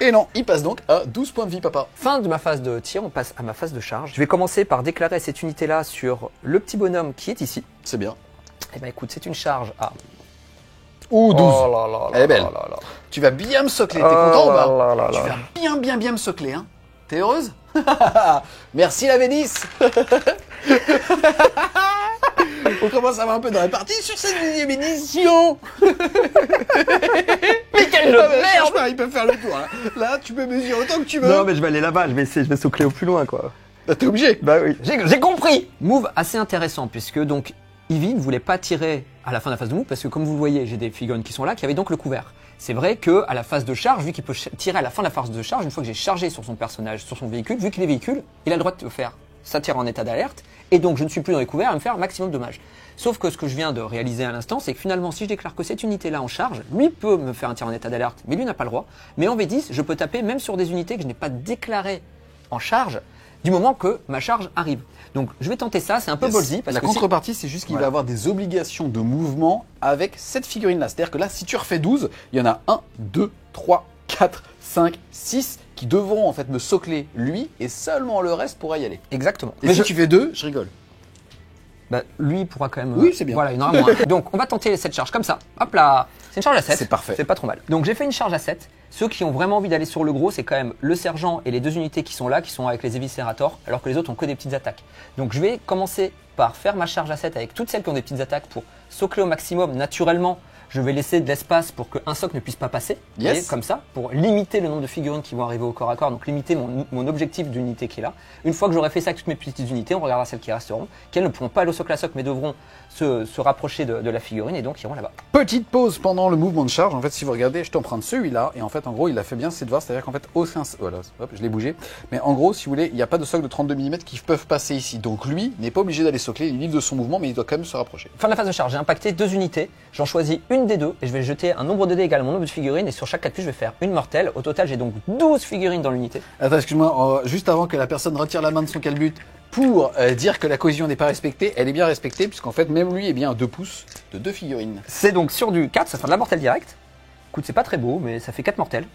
Et non, il passe donc à 12 points de vie, papa. Fin de ma phase de tir, on passe à ma phase de charge. Je vais commencer par déclarer cette unité-là sur le petit bonhomme qui est ici. C'est bien. Eh ben écoute, c'est une charge à... Ouh, 12. Oh là là là. Elle est belle. là là là. Tu vas bien me socler, t'es Oh content ou là pas? là là Tu là. vas bien me socler, hein. T'es heureuse? Merci la Vénice. On commence à avoir un peu de répartie sur cette 10e édition. Mais quel jeu de merde! Cherche pas, ils peuvent faire le tour. Là, tu peux mesurer autant que tu veux. Non mais je vais aller là-bas, je vais saucler au plus loin quoi. Bah, t'es obligé. Bah oui. J'ai compris! Move assez intéressant puisque donc Ivy ne voulait pas tirer à la fin de la phase de move parce que comme vous le voyez, j'ai des figurines qui sont là qui avaient donc le couvert. C'est vrai que à la phase de charge, vu qu'il peut tirer à la fin de la phase de charge, une fois que j'ai chargé sur son personnage, sur son véhicule, vu qu'il est véhicule, il a le droit de faire ça tire en état d'alerte et donc je ne suis plus dans les couverts à me faire un maximum de dommages. Sauf que ce que je viens de réaliser à l'instant, c'est que finalement, si je déclare que cette unité-là en charge, lui peut me faire un tir en état d'alerte, mais lui n'a pas le droit. Mais en V10, je peux taper même sur des unités que je n'ai pas déclarées en charge, du moment que ma charge arrive. Donc je vais tenter ça, c'est un peu ballsy. La contrepartie, c'est juste qu'il va avoir des obligations de mouvement avec cette figurine-là. C'est-à-dire que là, si tu refais 12, il y en a 1, 2, 3, 4, 5, 6 qui devront en fait me socler lui et seulement le reste pourra y aller. Exactement. Et si tu fais 2, je rigole. Bah, lui il pourra quand même... Oui, c'est bien. Voilà, il y en aura moins. Donc on va tenter cette charge comme ça. Hop là. C'est une charge à 7. C'est parfait. C'est pas trop mal. Donc j'ai fait une charge à 7. Ceux qui ont vraiment envie d'aller sur le gros, c'est quand même le sergent et les 2 unités qui sont là, qui sont avec les éviscérators, alors que les autres ont que des petites attaques. Donc je vais commencer par faire ma charge à 7 avec toutes celles qui ont des petites attaques pour socler au maximum. Naturellement, je vais laisser de l'espace pour qu'un soc ne puisse pas passer. Yes. Et comme ça, pour limiter le nombre de figurines qui vont arriver au corps à corps, donc limiter mon objectif d'unité qui est là. Une fois que j'aurai fait ça avec toutes mes petites unités, on regardera celles qui resteront, qu'elles ne pourront pas aller au soc la soc, mais devront se rapprocher de la figurine et donc iront là-bas. Petite pause pendant le mouvement de charge. En fait, si vous regardez, je t'emprunte celui-là. Et en fait, en gros, il a fait bien ses devoirs. C'est-à-dire qu'en fait, voilà, hop, je l'ai bougé. Mais en gros, si vous voulez, il n'y a pas de socle de 32 mm qui peuvent passer ici. Donc lui n'est pas obligé d'aller socler. Il est libre de son mouvement, mais il doit quand même se rapprocher. Fin de la phase de charge, j'ai impacté 2 unités. J'en choisis une des 2 et je vais jeter un nombre de dés égal à mon nombre de figurines. Et sur chaque 4 puces, je vais faire une mortelle. Au total, j'ai donc 12 figurines dans l'unité. Attends, excuse-moi, juste avant que la personne retire la main de son calbut pour dire que la cohésion n'est pas respectée, elle est bien respectée, puisqu'en fait, même lui est bien à 2 pouces de 2 figurines. C'est donc sur du 4, ça fera de la mortelle directe. Écoute, c'est pas très beau, mais ça fait 4 mortelles.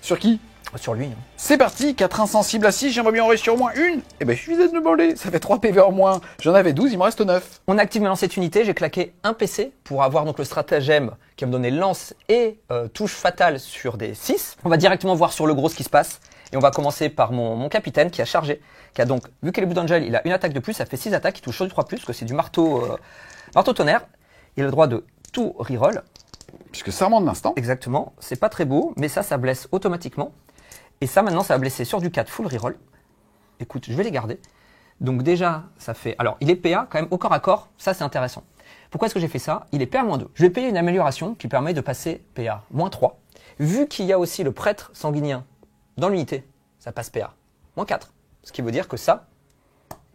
Sur qui? Sur lui. C'est parti, 4 insensibles à 6, j'aimerais bien en réussir au moins une. Eh ben, je suis de demander, ça fait 3 PV en moins. J'en avais 12, il me reste 9. On active maintenant cette unité, j'ai claqué un PC pour avoir donc le stratagème qui va me donner lance et touche fatale sur des 6. On va directement voir sur le gros ce qui se passe. Et on va commencer par mon capitaine qui a chargé, qui a donc, vu qu'il est Blue Angel, il a une attaque de plus, ça fait 6 attaques, il touche sur du 3+, parce que c'est du marteau tonnerre. Il a le droit de tout reroll. Puisque serment de l'instant. Exactement, c'est pas très beau, mais ça blesse automatiquement. Et ça maintenant, ça va blesser sur du 4 full reroll. Écoute, je vais les garder. Donc déjà, ça fait... Alors, il est PA quand même au corps à corps, ça c'est intéressant. Pourquoi est-ce que j'ai fait ça? Il est PA-2. Je vais payer une amélioration qui permet de passer PA-3. Vu qu'il y a aussi le prêtre sanguinien dans l'unité, ça passe PA-4. Ce qui veut dire que ça,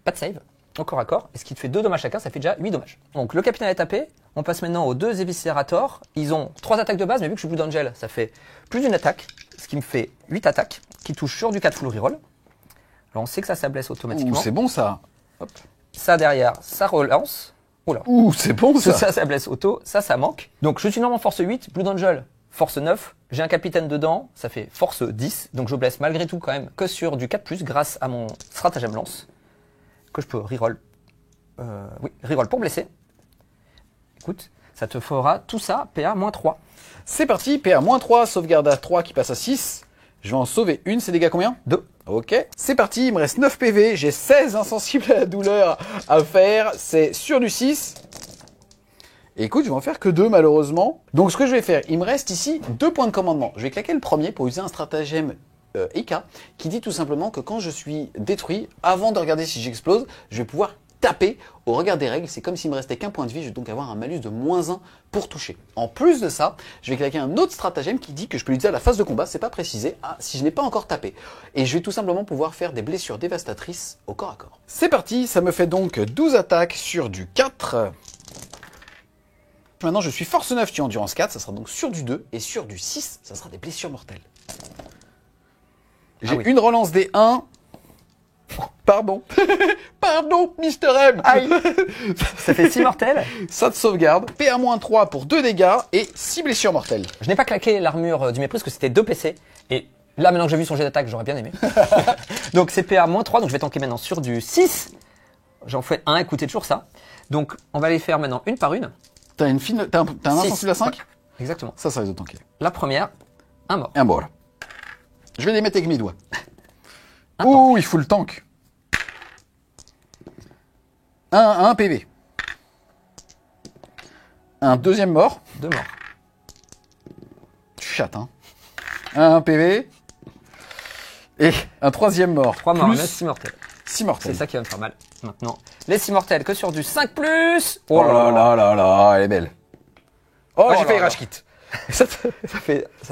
pas de save, au corps à corps. Et ce qui te fait 2 dommages chacun, ça fait déjà 8 dommages. Donc le capitaine est tapé. On passe maintenant aux 2 éviscérators. Ils ont 3 attaques de base, mais vu que je suis Blue Angel, ça fait plus d'une attaque. ce qui me fait 8 attaques, qui touche sur du 4 full reroll. Alors on sait que ça blesse automatiquement. Ouh, c'est bon ça. Hop. Ça derrière, ça relance. Oula. Ouh, c'est bon ça. Ça blesse auto, ça manque. Donc je suis normalement force 8, Blood Angel, force 9. J'ai un capitaine dedans, ça fait force 10. Donc je blesse malgré tout quand même que sur du 4+, grâce à mon stratagème lance, que je peux reroll. Oui, reroll pour blesser. Écoute, ça te fera tout ça, PA-3. C'est parti, PA-3, sauvegarde à 3 qui passe à 6. Je vais en sauver une, c'est dégâts combien? 2. Ok, c'est parti, il me reste 9 PV, j'ai 16 insensibles à la douleur à faire, c'est sur du 6. Et écoute, je vais en faire que 2 malheureusement. Donc ce que je vais faire, il me reste ici 2 points de commandement. Je vais claquer le premier pour user un stratagème Eka qui dit tout simplement que quand je suis détruit, avant de regarder si j'explose, je vais pouvoir taper au regard des règles. C'est comme s'il me restait qu'un point de vie, je vais donc avoir un malus de -1 pour toucher. En plus de ça, je vais claquer un autre stratagème qui dit que je peux l'utiliser à la phase de combat, c'est pas précisé, si je n'ai pas encore tapé. Et je vais tout simplement pouvoir faire des blessures dévastatrices au corps à corps. C'est parti, ça me fait donc 12 attaques sur du 4. Maintenant je suis force 9 tu endurance 4, ça sera donc sur du 2, et sur du 6, ça sera des blessures mortelles. J'ai une relance des 1. Pardon. Pardon, Mister M. Aïe. Ça fait 6 mortels. Ça te sauvegarde. PA-3 pour 2 dégâts et 6 blessures mortelles. Je n'ai pas claqué l'armure du mépris parce que c'était 2 PC. Et là, maintenant que j'ai vu son jet d'attaque, j'aurais bien aimé. Donc c'est PA-3, donc je vais tanker maintenant sur du 6. J'en fais 1, écoutez toujours ça. Donc on va les faire maintenant une par une. T'as un insensible à 5 ouais, exactement. Ça risque de tanker. La première, un mort. Un bol. Je vais les mettre avec mes doigts. Ouh, il faut le tank. Un PV. Un deuxième mort. 2 morts. Tu chattes, hein. Un PV. Et un troisième mort. 3 morts, 6 mortels. 6 mortels. C'est ça qui va me faire mal. Maintenant, les 6 mortels que sur du 5+. Oh là là là là, elle est belle. Oh, j'ai fait rage kit. Ça te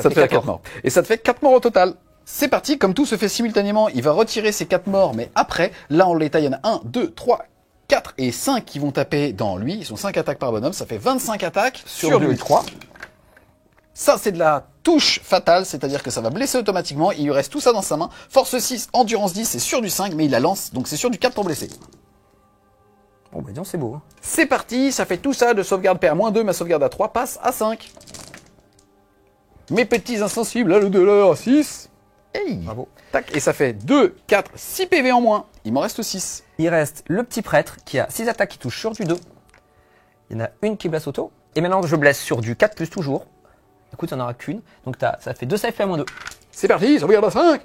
fait 4 morts. Et ça te fait 4 morts au total. C'est parti, comme tout se fait simultanément, il va retirer ces 4 morts, mais après, là en l'état, il y en a 1, 2, 3, 4 et 5 qui vont taper dans lui. Ils sont 5 attaques par bonhomme, ça fait 25 attaques sur du 3. Ça, c'est de la touche fatale, c'est-à-dire que ça va blesser automatiquement. Il lui reste tout ça dans sa main. Force 6, endurance 10, c'est sur du 5, mais il la lance, donc c'est sur du 4 pour blesser. Bon, bah disons, c'est beau. Hein. C'est parti, ça fait tout ça de sauvegarde PA-2, ma sauvegarde à 3 passe à 5. Mes petits insensibles à la douleur, 6. Hey. Bravo. Tac, et ça fait 2, 4, 6 PV en moins. Il m'en reste 6. Il reste le petit prêtre qui a 6 attaques qui touchent sur du 2. Il y en a une qui blesse auto. Et maintenant, je blesse sur du 4+, toujours. Écoute, il n'y en aura qu'une. Donc ça fait 2 save PA-2. C'est parti, sauvegarde à 5.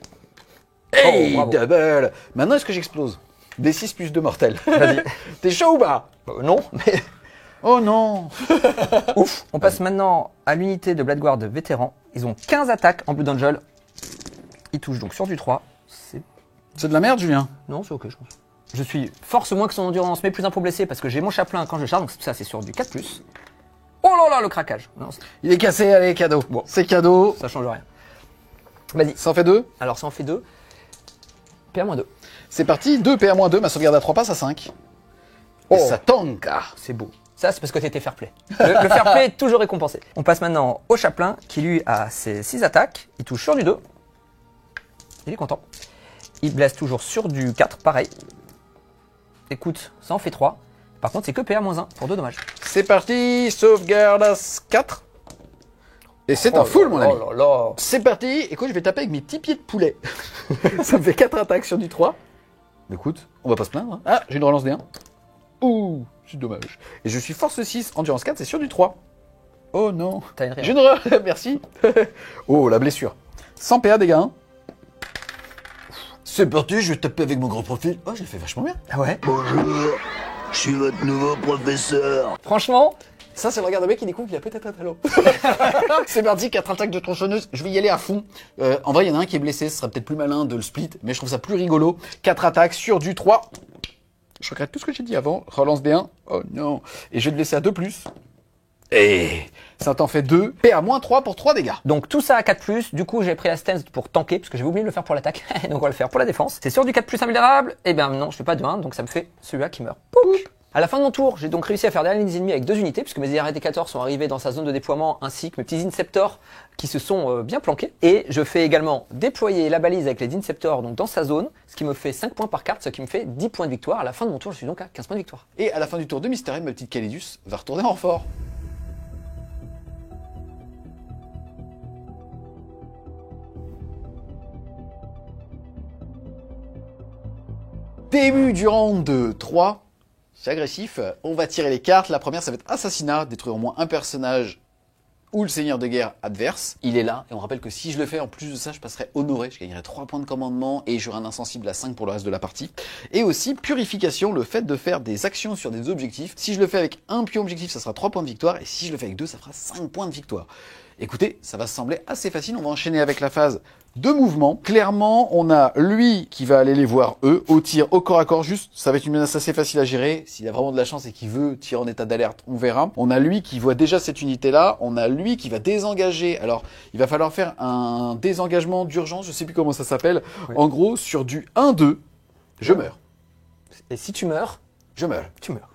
Hey, bravo. double. Maintenant, est-ce que j'explose? Des 6 plus 2 mortels. Vas-y. T'es chaud ou pas? Non, mais... Oh non. Ouf. On passe maintenant à l'unité de Bladeguard vétéran. Ils ont 15 attaques en Blood Angel. Ils touchent donc sur du 3. C'est de la merde, Julien? Non, c'est ok, je pense. Je suis force moins que son endurance, mais plus un pour blesser parce que j'ai mon chaplain quand je charge. Donc ça, c'est sur du 4+. Oh là là, le craquage. Non, il est cassé, allez, cadeau. Bon. C'est cadeau. Ça change rien. Vas-y. Ça en fait 2? Alors, ça en fait 2. PA-2. C'est parti, 2 PA-2, ma sauvegarde à 3 passe à 5. Oh. Et ça tank. C'est beau. Ça, c'est parce que t'étais fair play. Le fair play est toujours récompensé. On passe maintenant au chaplain qui, lui, a ses 6 attaques. Il touche sur du 2. Il est content. Il blesse toujours sur du 4, pareil. Écoute, ça en fait 3. Par contre, c'est que PA-1 pour 2 dommages. C'est parti, sauvegarde à 4. Et c'est un full, mon ami. Oh là là. C'est parti. Écoute, je vais taper avec mes petits pieds de poulet. Ça me fait 4 attaques sur du 3. Écoute, on va pas se plaindre. Hein. Ah, j'ai une relance des 1. Ouh, c'est dommage. Et je suis force 6, endurance 4, c'est sur du 3. Oh non. T'as une J'ai une merci. Oh, la blessure. 100 PA, dégâts 1. C'est parti, je vais taper avec mon grand profil. Oh, je l'ai fait vachement bien. Ah ouais? Bonjour, je suis votre nouveau professeur. Franchement, ça, c'est le regard de mec qui découvre qu'il a peut-être un talent. C'est parti, 4 attaques de tronçonneuse. Je vais y aller à fond. En vrai, il y en a un qui est blessé. Ce serait peut-être plus malin de le split, mais je trouve ça plus rigolo. 4 attaques sur du 3. Je regrette tout ce que j'ai dit avant. Relance des 1. Oh non. Et je vais te laisser à 2+. Et ça t'en fait 2. PA-3 pour 3 dégâts. donc tout ça à 4+, du coup j'ai pris la stance pour tanker, parce que j'avais oublié de le faire pour l'attaque, donc on va le faire pour la défense. C'est sur du 4+ invulnérable, et bien non, je fais pas de 1, donc ça me fait celui-là qui meurt. Pouc. À la fin de mon tour, j'ai donc réussi à faire derrière les ennemis avec 2 unités, puisque mes éradicateurs sont arrivés dans sa zone de déploiement, ainsi que mes petits Inceptors qui se sont bien planqués. Et je fais également déployer la balise avec les Inceptors donc dans sa zone, ce qui me fait 5 points par carte, ce qui me fait 10 points de victoire. À la fin de mon tour, je suis donc à 15 points de victoire. Et à la fin du tour de Mister M, ma petite Calidus va retourner en renfort. Début du round de 3. C'est agressif. On va tirer les cartes. La première, ça va être assassinat, détruire au moins un personnage ou le seigneur de guerre adverse. Il est là, et on rappelle que si je le fais, en plus de ça, je passerai honoré, je gagnerai 3 points de commandement, et j'aurai un insensible à 5 pour le reste de la partie. Et aussi, purification, le fait de faire des actions sur des objectifs. Si je le fais avec un pion objectif, ça sera 3 points de victoire, et si je le fais avec 2, ça fera 5 points de victoire. Écoutez, ça va sembler assez facile, on va enchaîner avec la phase de mouvement. Clairement, on a lui qui va aller les voir, eux, au tir, au corps à corps, juste, ça va être une menace assez facile à gérer. S'il a vraiment de la chance et qu'il veut tirer en état d'alerte, on verra. On a lui qui voit déjà cette unité-là, on a lui qui va désengager. Alors, il va falloir faire un désengagement d'urgence, je sais plus comment ça s'appelle. Ouais. En gros, sur du 1-2, je meurs. Et si tu meurs, je meurs. Tu meurs.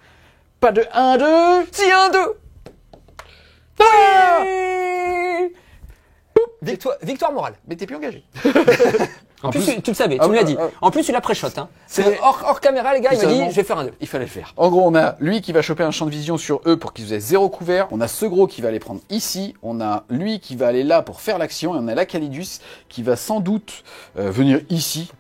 Pas de 1-2, si 1-2. Ah victoire morale. Mais t'es plus engagé. En plus, tu le savais, tu me l'as dit. En plus, tu l'as pré-shot. Hein. C'est hors caméra, les gars, il m'a dit, je vais faire un 2. Il fallait le faire. En gros, on a lui qui va choper un champ de vision sur eux pour qu'ils aient 0 couvert. On a ce gros qui va les prendre ici. On a lui qui va aller là pour faire l'action. Et on a la Calidus qui va sans doute venir ici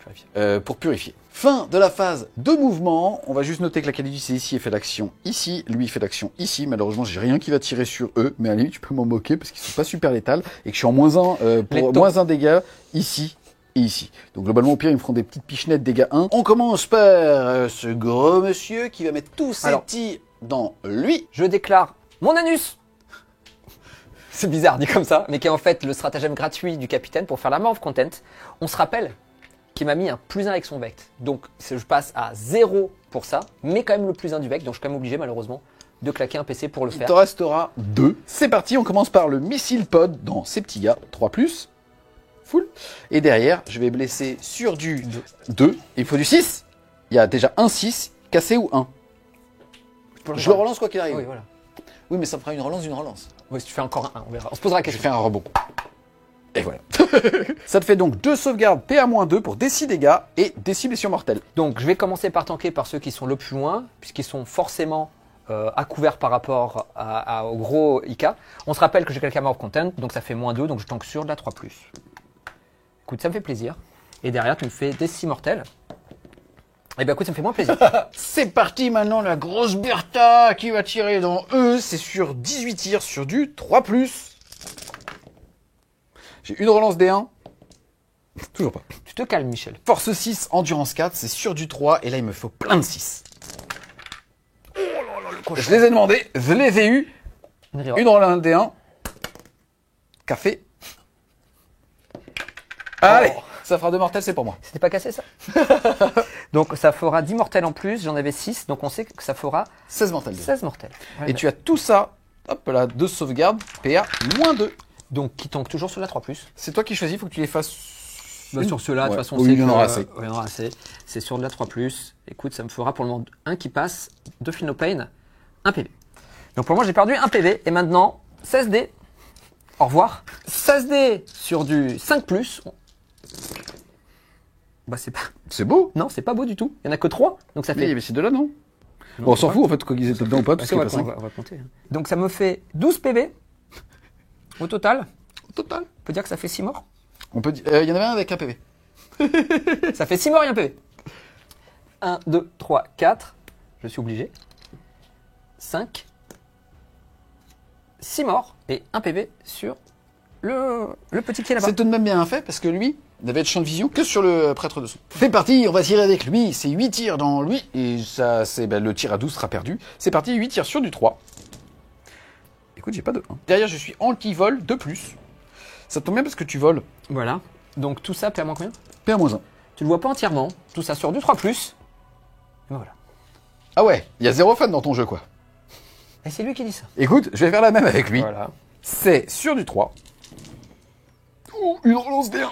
pour purifier. Fin de la phase de mouvement. On va juste noter que la Calidus est ici et fait l'action ici. Lui, il fait l'action ici. Malheureusement, j'ai rien qui va tirer sur eux. Mais à la limite, tu peux m'en moquer parce qu'ils sont pas super létals et que je suis en -1 pour -1 dégâts ici et ici. Donc globalement, au pire, ils me feront des petites pichenettes dégâts 1. On commence par ce gros monsieur qui va mettre tous ses tirs dans lui. Je déclare mon anus. C'est bizarre dit comme ça, mais qui est en fait le stratagème gratuit du capitaine pour faire la mort of content. On se rappelle qu'il m'a mis un +1 avec son vect. Donc je passe à 0 pour ça, mais quand même le +1 du vect. Donc je suis quand même obligé malheureusement de claquer un PC pour le faire. Il te restera 2. C'est parti, on commence par le missile pod dans ces petits gars. 3+. Full. Et derrière, je vais blesser sur du 2. Il faut du 6. Il y a déjà un 6, cassé ou 1. Je le relance quoi qu'il arrive. Oui, voilà. Oui, mais ça me fera une relance d'une relance. Oui, si tu fais encore un 1, on verra. On se posera la question. Je fais un rebond. Et voilà. Ça te fait donc 2 sauvegardes PA-2 pour des 6 dégâts et des 6 blessures mortelles. Donc je vais commencer par tanker par ceux qui sont le plus loin, puisqu'ils sont forcément à couvert par rapport au gros IK. On se rappelle que j'ai quelqu'un mort content, donc ça fait -2, donc je tank sur de la 3+. Écoute, ça me fait plaisir. Et derrière, tu me fais des 6 mortels. Et bien écoute, ça me fait moins plaisir. C'est parti maintenant, la grosse Bertha qui va tirer dans eux. C'est sur 18 tirs, sur du 3+. J'ai une relance D1. Toujours pas. Tu te calmes, Michel. Force 6, endurance 4, c'est sur du 3. Et là, il me faut plein de 6. Oh là là, le cochon. Je les ai demandés, je les ai eus. Une relance D1. Café. Allez, ça fera 2 mortels, c'est pour moi. C'était pas cassé ça? Donc ça fera 10 mortels en plus, j'en avais 6, donc on sait que ça fera 16 mortels. 16 mortels. Ouais, et tu as tout ça, hop là, 2 sauvegardes, PA-2. Donc qui tank toujours sur la 3+. C'est toi qui choisis, il faut que tu les fasses. Sur ceux-là, de toute façon, oui, il y en aura assez. Il y en aura assez. C'est sur de la 3+. Écoute, ça me fera pour le moment 1 qui passe, 2 Feel No Pain, 1 PV. Donc pour moi, j'ai perdu 1 PV, et maintenant, 16 dés. Au revoir. 16 dés sur du 5+. Bah c'est pas... C'est beau. Non, c'est pas beau du tout. Il y en a que 3, donc ça fait... Oui, mais c'est de là, non, bon, on s'en fout en fait, qu'ils étaient dedans ou pas, parce qu'il n'y a pas 5. On va compter. Donc ça me fait 12 PV au total. Au total. On peut dire que ça fait 6 morts. On peut dire... Il y en avait un avec un PV. Ça fait 6 morts et un PV. 1, 2, 3, 4. Je suis obligé. 5. 6 morts et 1 PV sur le petit qui est là-bas. C'est tout de même bien fait, parce que lui n'avait de champ de vision que sur le prêtre de son. C'est parti, on va tirer avec lui. C'est 8 tirs dans lui, et ça, c'est le tir à 12 sera perdu. C'est parti, 8 tirs sur du 3. Écoute, j'ai pas de 1. Derrière, je suis anti-vol de plus. Ça tombe bien parce que tu voles. Voilà. Donc tout ça, PA- combien? PA-1. Tu le vois pas entièrement. Tout ça sur du 3+. Et ben voilà. Ah ouais, il y a 0 fun dans ton jeu, quoi. Et c'est lui qui dit ça. Écoute, je vais faire la même avec lui. Voilà. C'est sur du 3. Ouh, une relance D1.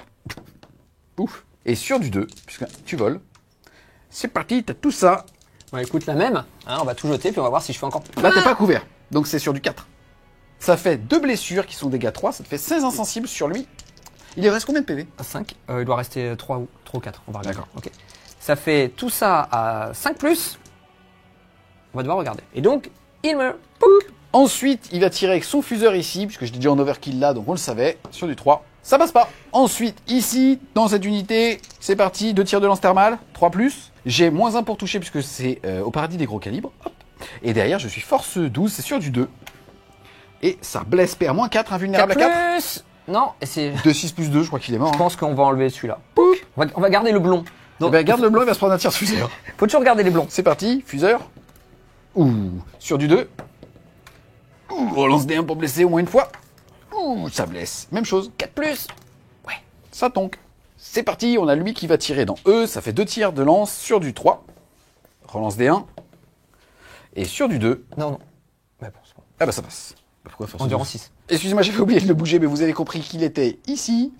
Ouf. Et sur du 2, puisque tu voles. C'est parti, t'as tout ça. Bon, écoute, la même. Hein, on va tout jeter, puis on va voir si je fais encore. Là, t'es pas couvert. Donc, c'est sur du 4. Ça fait 2 blessures qui sont dégâts 3. Ça te fait 16 insensibles sur lui. Il lui reste combien de PV? 5. Il doit rester 3 ou 4. On va regarder. D'accord. Ok. Ça fait tout ça à 5+. On va devoir regarder. Et donc, il meurt. Pouc. Ensuite, il va tirer avec son fuseur ici, puisque je l'ai déjà en overkill là, donc on le savait, sur du 3. Ça passe pas. Ensuite, ici, dans cette unité, c'est parti, 2 tirs de lance thermale, 3+. J'ai -1 pour toucher, puisque c'est au paradis des gros calibres. Hop. Et derrière, je suis force 12, c'est sur du 2. Et ça blesse PA -4, invulnérable à 4. Non, et c'est. De 6 + 2, je crois qu'il est mort. Je pense qu'on va enlever celui-là. On va garder le blond. Donc, garde le blanc, il va se prendre un tir de fuseur. Faut toujours garder les blonds. C'est parti, fuseur. Ouh, sur du 2. Ouh, relance des 1 pour blesser au moins une fois. Ouh, ça blesse. Même chose. 4+. Ouais. Ça tonque. C'est parti, on a lui qui va tirer dans E, ça fait 2 tirs de lance sur du 3. Relance des 1. Et sur du 2. Non. Ouais, bon, c'est bon. Ah bah ça passe. Pourquoi force Endurance 12? 6. Excusez-moi, j'avais oublié de le bouger, mais vous avez compris qu'il était ici.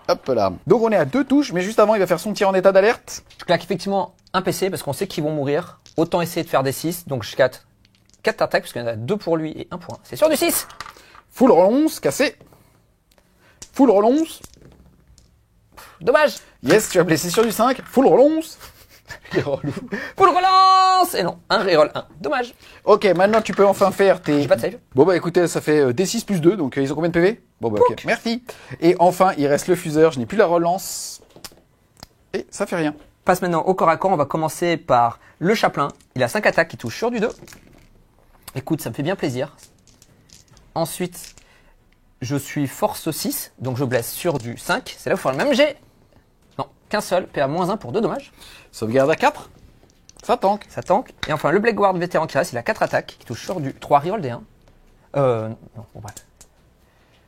Hop là. Donc on est à 2 touches, mais juste avant, il va faire son tir en état d'alerte. Je claque effectivement un PC parce qu'on sait qu'ils vont mourir. Autant essayer de faire des 6. Donc je 4 attaques, parce qu'il y en a 2 pour lui et 1 pour 1. C'est sur du 6. Full relance, cassé. Full relance. Dommage. Yes, tu as blessé sur du 5. Full relance. Il est relou. Full relance. Et non, un reroll 1. Dommage. Ok, maintenant tu peux enfin faire tes... J'ai pas de save. Bon bah écoutez, ça fait D6 + 2, donc ils ont combien de PV? Bon bah ok, merci. Et enfin, il reste le fuseur, je n'ai plus la relance. Et ça fait rien. Passe maintenant au corps à corps. On va commencer par le chaplain. Il a 5 attaques qui touchent sur du 2. Écoute, ça me fait bien plaisir. Ensuite, je suis force 6, donc je blesse sur du 5. C'est là où il faut le même jet. Non, qu'un seul, PA -1 pour 2 dommages. Sauvegarde à 4. Ça tank. Ça tank. Et enfin, le Blackguard vétéran qui reste, il a 4 attaques qui touchent sur du 3 reroll des 1. Non, bon bref.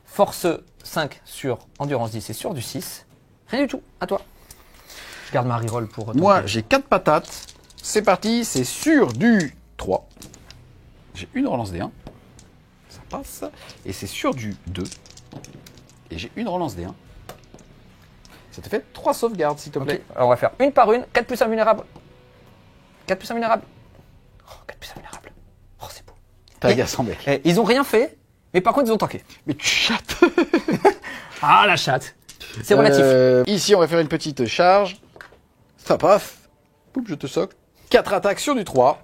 Force 5 sur endurance 10 et sur du 6. Rien du tout, à toi. Je garde ma reroll pour... Moi, j'ai 4 patates. C'est parti, c'est sur du 3. J'ai une relance des 1. Ça passe. Et c'est sur du 2. Et j'ai une relance des 1. Ça te fait 3 sauvegardes, s'il te plaît. Ok, alors on va faire une par une. 4 plus invulnérable. 4 plus invulnérable. Oh, 4 plus invulnérable. Oh, c'est beau. T'as agaçant, mec. Et ils ont rien fait, mais par contre, ils ont tanké. Mais tu chattes. Ah, la chatte. C'est relatif. Ici, on va faire une petite charge. Ça passe. Poup, je te socle. 4 attaques sur du 3.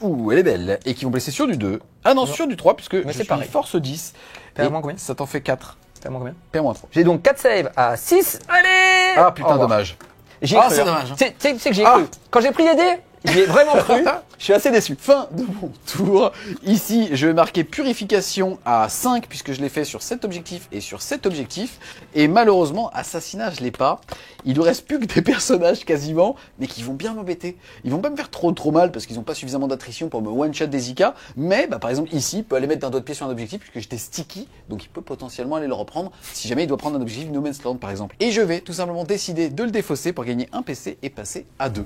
Ouh, elle est belle. Et qui vont blesser sur du 2. Ah non, sur du 3, puisque je c'est suis pareil. force 10. T'as Et moins combien? Ça t'en fait 4. T'as moins combien? Paie-moi 3. J'ai donc 4 saves à 6. Allez! Ah Au putain, revoir. dommage. J'y ai Ah, cru, c'est hein. dommage. Tu sais que j'y ai Ah. cru. Quand j'ai pris les dés, j'y ai vraiment cru. Je suis assez déçu. Fin de mon tour. Ici, je vais marquer purification à 5 puisque je l'ai fait sur cet objectif et sur cet objectif. Et malheureusement, assassinat, je l'ai pas. Il ne reste plus que des personnages quasiment, mais qui vont bien m'embêter. Ils vont pas me faire trop mal parce qu'ils n'ont pas suffisamment d'attrition pour me one-shot des IK. Mais bah, par exemple, ici, il peut aller mettre d'un doigt de pied sur un objectif puisque j'étais sticky. Donc il peut potentiellement aller le reprendre si jamais il doit prendre un objectif No Man's Land par exemple. Et je vais tout simplement décider de le défausser pour gagner un PC et passer à 2.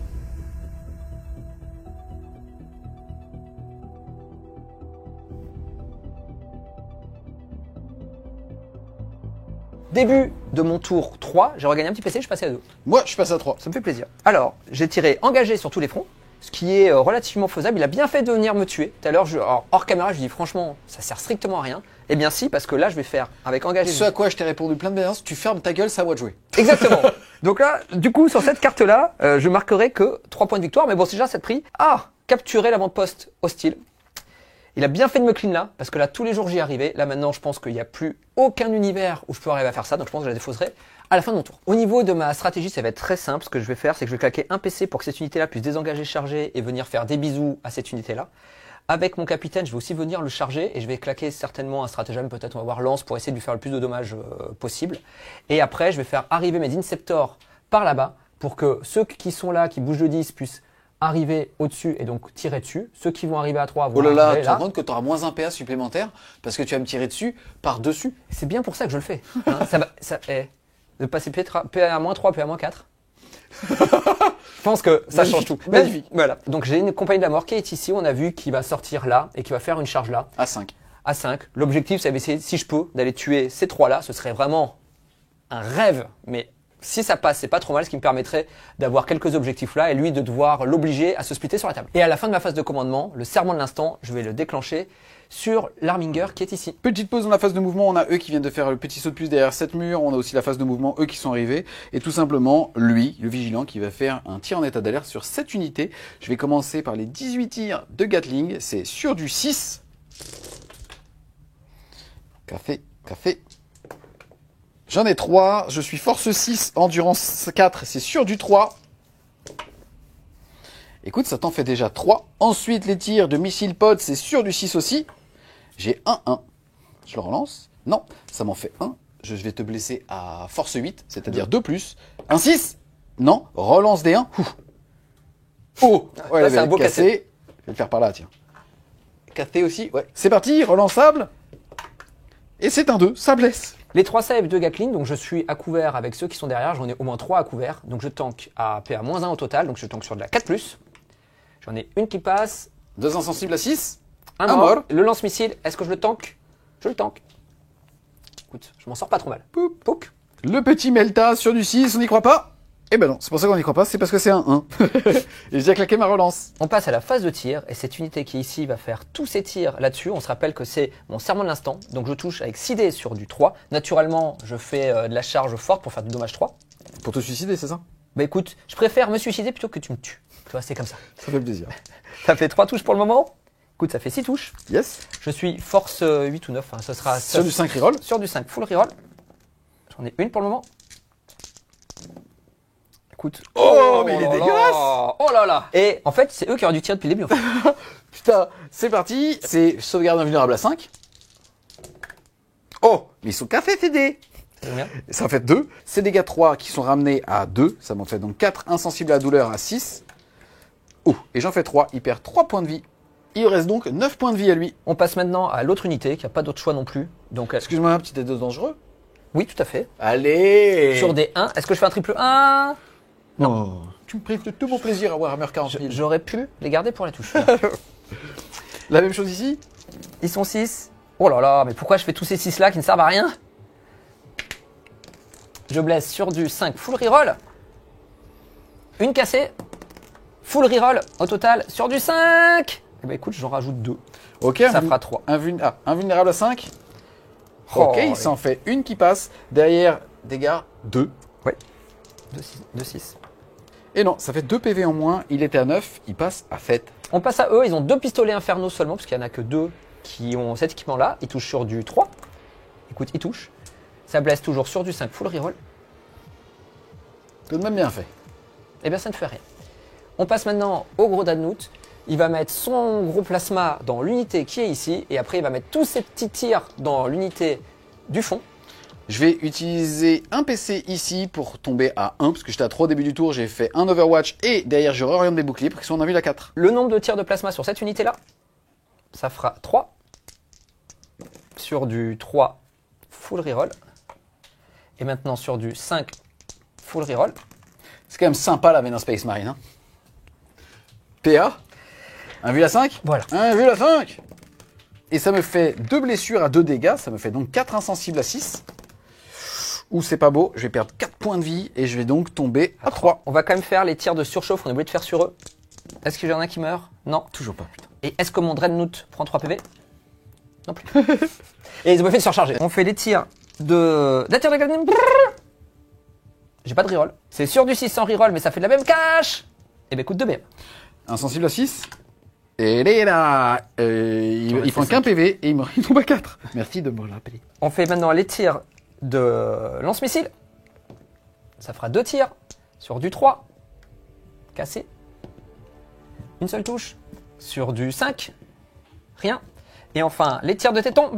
Début de mon tour 3, j'ai regagné un petit PC, je suis passé à 2. Moi, je passe à 3. Ça me fait plaisir. Alors, j'ai tiré engagé sur tous les fronts, ce qui est relativement faisable. Il a bien fait de venir me tuer. Tout à l'heure, hors caméra, je lui dis franchement, ça sert strictement à rien. Eh bien si, parce que là, je vais faire avec engagé. Ce à quoi je t'ai répondu plein de bienveillance, tu fermes ta gueule, ça va te jouer. Exactement. Donc là, du coup, sur cette carte-là, je marquerai que 3 points de victoire. Mais bon, c'est déjà cette prix. Ah, capturer l'avant-poste hostile. Il a bien fait de me clean là, parce que là, tous les jours, j'y arrivais. Là, maintenant, je pense qu'il n'y a plus aucun univers où je peux arriver à faire ça. Donc, je pense que je la défausserai à la fin de mon tour. Au niveau de ma stratégie, ça va être très simple. Ce que je vais faire, c'est que je vais claquer un PC pour que cette unité-là puisse désengager, charger et venir faire des bisous à cette unité-là. Avec mon capitaine, je vais aussi venir le charger et je vais claquer certainement un stratagème. Peut-être on va voir lance pour essayer de lui faire le plus de dommages possible. Et après, je vais faire arriver mes Inceptors par là-bas pour que ceux qui sont là, qui bougent le 10, puissent arriver au-dessus et donc tirer dessus. Ceux qui vont arriver à 3 vont Oh là là, arriver tu te rends compte que tu auras moins un PA supplémentaire parce que tu vas me tirer dessus par-dessus. C'est bien pour ça que je le fais. Hein. De passer PA à -3, PA à -4. Je pense que ça change tout. Magnifique. Voilà. Donc j'ai une compagnie de la mort qui est ici. On a vu qu'il va sortir là et qui va faire une charge là. À 5. À 5. L'objectif, c'est d'essayer, si je peux, d'aller tuer ces 3 là. Ce serait vraiment un rêve, mais Si ça passe, c'est pas trop mal, ce qui me permettrait d'avoir quelques objectifs là et lui de devoir l'obliger à se splitter sur la table. Et à la fin de ma phase de commandement, le serment de l'instant, je vais le déclencher sur l'arminger qui est ici. Petite pause dans la phase de mouvement, on a eux qui viennent de faire le petit saut de puce derrière cette mur, on a aussi la phase de mouvement, eux qui sont arrivés, et tout simplement, lui, le vigilant, qui va faire un tir en état d'alerte sur cette unité. Je vais commencer par les 18 tirs de Gatling, c'est sur du 6. Café, café. J'en ai 3, je suis force 6, endurance 4, c'est sur du 3. Écoute, ça t'en fait déjà 3. Ensuite, les tirs de missile pod, c'est sur du 6 aussi. J'ai 1-1. Je le relance. Non, ça m'en fait 1. Je vais te blesser à force 8, c'est-à-dire 2 plus. Un 6. Non, relance des 1. Oh, ouais, là, c'est un beau cassé. Je vais le faire par là, tiens. Cassé aussi, ouais. C'est parti, relançable. Et c'est un 2, ça blesse. Les 3 saves de Gatling, donc je suis à couvert avec ceux qui sont derrière, j'en ai au moins 3 à couvert, donc je tank à PA-1 au total, donc je tank sur de la 4+. J'en ai une qui passe. 2 insensibles à 6. Un mort. Le lance-missile, est-ce que je le tank? Je le tank. Écoute, je m'en sors pas trop mal. Poup. Pouc. Le petit Melta sur du 6, on n'y croit pas? Eh ben non, c'est pour ça qu'on n'y croit pas, c'est parce que c'est un 1. Et j'ai claqué ma relance. On passe à la phase de tir, et cette unité qui est ici va faire tous ses tirs là-dessus. On se rappelle que c'est mon serment de l'instant, donc je touche avec 6 dés sur du 3. Naturellement, je fais de la charge forte pour faire du dommage 3. Pour te suicider, c'est ça? Bah écoute, je préfère me suicider plutôt que tu me tues. Tu vois, c'est comme ça. Ça fait plaisir. Ça fait 3 touches pour le moment. Écoute, ça fait 6 touches. Yes. Je suis force 8 ou 9, hein, ce sera Sur du 5 reroll. sur du 5 full reroll. J'en ai une pour le moment. Écoute. Oh, mais il est là dégueulasse. là. Oh là là. Et en fait, c'est eux qui auraient dû tirer depuis le début. En fait. Putain, c'est parti. C'est sauvegarde invulnérable à 5. Oh, mais ils sont qu'à fait dés. Combien? Ça en fait 2. Ces dégâts 3 qui sont ramenés à 2. Ça m'en fait donc 4 insensibles à la douleur à 6. Oh, et j'en fais 3. Il perd 3 points de vie. Il reste donc 9 points de vie à lui. On passe maintenant à l'autre unité qui n'a pas d'autre choix non plus. Donc, Excuse-moi, un petit dé dangereux. oui, tout à fait. Allez. Sur des 1, est-ce que je fais un triple 1? Non. Tu me prives de tout mon plaisir à Warhammer 40 000. J'aurais pu les garder pour la touche. La même chose ici. Ils sont 6. Oh là là, mais pourquoi je fais tous ces 6 là qui ne servent à rien? Je blesse sur du 5 full reroll. Une cassée. Full reroll au total sur du 5. Eh ben écoute, j'en rajoute 2. Ok. Ça fera 3. Invulnérable à 5. Oh, Ok, il s'en fait une qui passe. Derrière, dégâts 2. Ouais. 2, 6. Et non, ça fait 2 PV en moins. Il était à 9, il passe à fête. On passe à eux, ils ont 2 pistolets infernaux seulement, parce qu'il n'y en a que 2 qui ont cet équipement-là. Ils touchent sur du 3. Écoute, ils touchent. Ça blesse toujours sur du 5 full reroll. Tout de même bien fait. Eh bien, ça ne fait rien. On passe maintenant au gros Dadnout. Il va mettre son gros plasma dans l'unité qui est ici, et après il va mettre tous ses petits tirs dans l'unité du fond. Je vais utiliser un PC ici pour tomber à 1, parce que j'étais à 3 au début du tour, j'ai fait un Overwatch, et derrière je réoriente des boucliers pour qu'ils soient en invule à 4. Le nombre de tirs de plasma sur cette unité-là, ça fera 3. Sur du 3 full reroll. Et maintenant sur du 5 full reroll. C'est quand même sympa la Venom Space Marine. Hein. PA, invule à 5. Voilà. Invule à 5. Et ça me fait 2 blessures à 2 dégâts, ça me fait donc 4 insensibles à 6. Ouh, c'est pas beau, je vais perdre 4 points de vie et je vais donc tomber à 3. On va quand même faire les tirs de surchauffe, on est obligé de faire sur eux. Est-ce qu'il y en a qui meurt? Non. Toujours pas, putain. Et est-ce que mon Dreadnought prend 3 PV? Non plus. Et ils ont pas fait de surcharger. On fait les tirs de... La tire de Gladden. J'ai pas de reroll. C'est sur du 6 sans reroll, mais ça fait de la même cache. Et ben écoute 2 BM. Insensible à 6. Et il est là. Il prend qu'un PV et il tombe à 4. Merci de me le rappeler. On fait maintenant les tirs de lance-missile. Ça fera 2 tirs sur du 3. Cassé. Une seule touche. Sur du 5. Rien. Et enfin, les tirs de téton.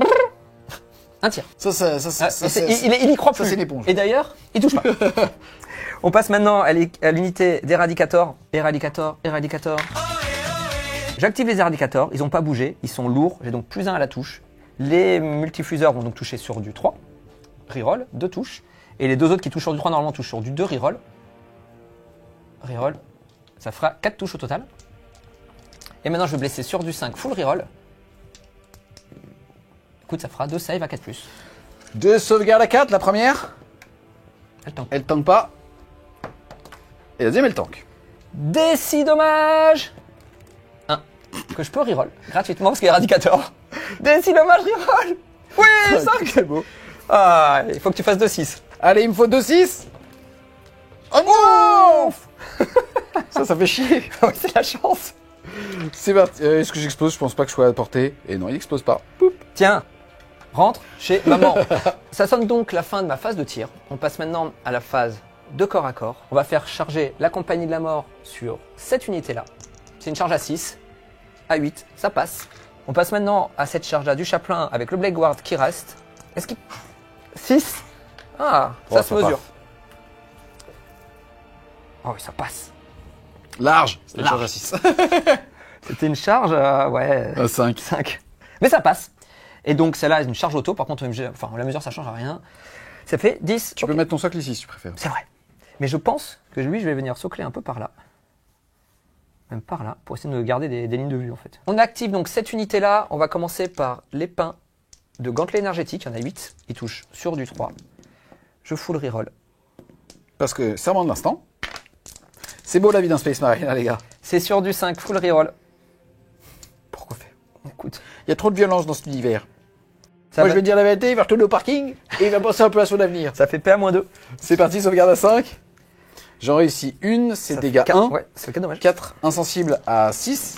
Un tir. Il y croit plus. Ça, c'est l'éponge. Et d'ailleurs, il touche pas. On passe maintenant à l'unité d'éradicator. Éradicator. J'active les éradicators. Ils n'ont pas bougé. Ils sont lourds. J'ai donc plus 1 à la touche. Les multifuseurs vont donc toucher sur du 3. Reroll, 2 touches. Et les deux autres qui touchent sur du 3 normalement touchent sur du 2 reroll. Reroll. Ça fera 4 touches au total. Et maintenant je vais blesser sur du 5 full reroll. Écoute, ça fera 2 saves à 4+. 2 sauvegardes à 4, la première. Elle tank. Elle tank pas. Et la deuxième, elle tank. Décidommage 1. Que je peux reroll gratuitement parce qu'il y a Éradicator. Décidommage reroll. Oui, 5. C'est beau. Ah, il faut que tu fasses 2-6. Allez, il me faut 2-6. Oh non. Ça fait chier. Oui, c'est la chance. C'est parti. Est-ce que j'explose? Je pense pas que je sois à portée. Et non, il explose pas. Poup. Tiens, rentre chez maman. Ça sonne donc la fin de ma phase de tir. On passe maintenant à la phase de corps à corps. On va faire charger la compagnie de la mort sur cette unité-là. C'est une charge à 6, à 8, ça passe. On passe maintenant à cette charge-là du chaplain avec le Blade Guard qui reste. Est-ce qu'il... 6. Ah, ça se mesure. Oh oui, ça passe. Large. C'est une charge à 6. C'était une charge, ouais... À 5. 5. Mais ça passe. Et donc celle-là est une charge auto, par contre, la mesure ça change à rien. Ça fait 10. Tu peux mettre ton socle ici si tu préfères. C'est vrai. Mais je pense que lui, je vais venir socler un peu par là. Même par là, pour essayer de garder des lignes de vue en fait. On active donc cette unité-là. On va commencer par l'épin de gantelet énergétique. Il y en a 8. Il touche sur du 3. Je full reroll. Parce que, serment de l'instant, c'est beau la vie d'un Space Marine, hein, les gars. C'est sur du 5, full reroll. Pourquoi faire? Écoute. Il y a trop de violence dans cet univers. Ça Moi, va- je vais te dire la vérité, il va retourner au parking et il va penser un peu à son avenir. Ça fait PA-2. C'est parti, sauvegarde à 5. J'en réussis une, c'est dégâts 1. Ouais, c'est le cas dommage. 4, insensible à 6.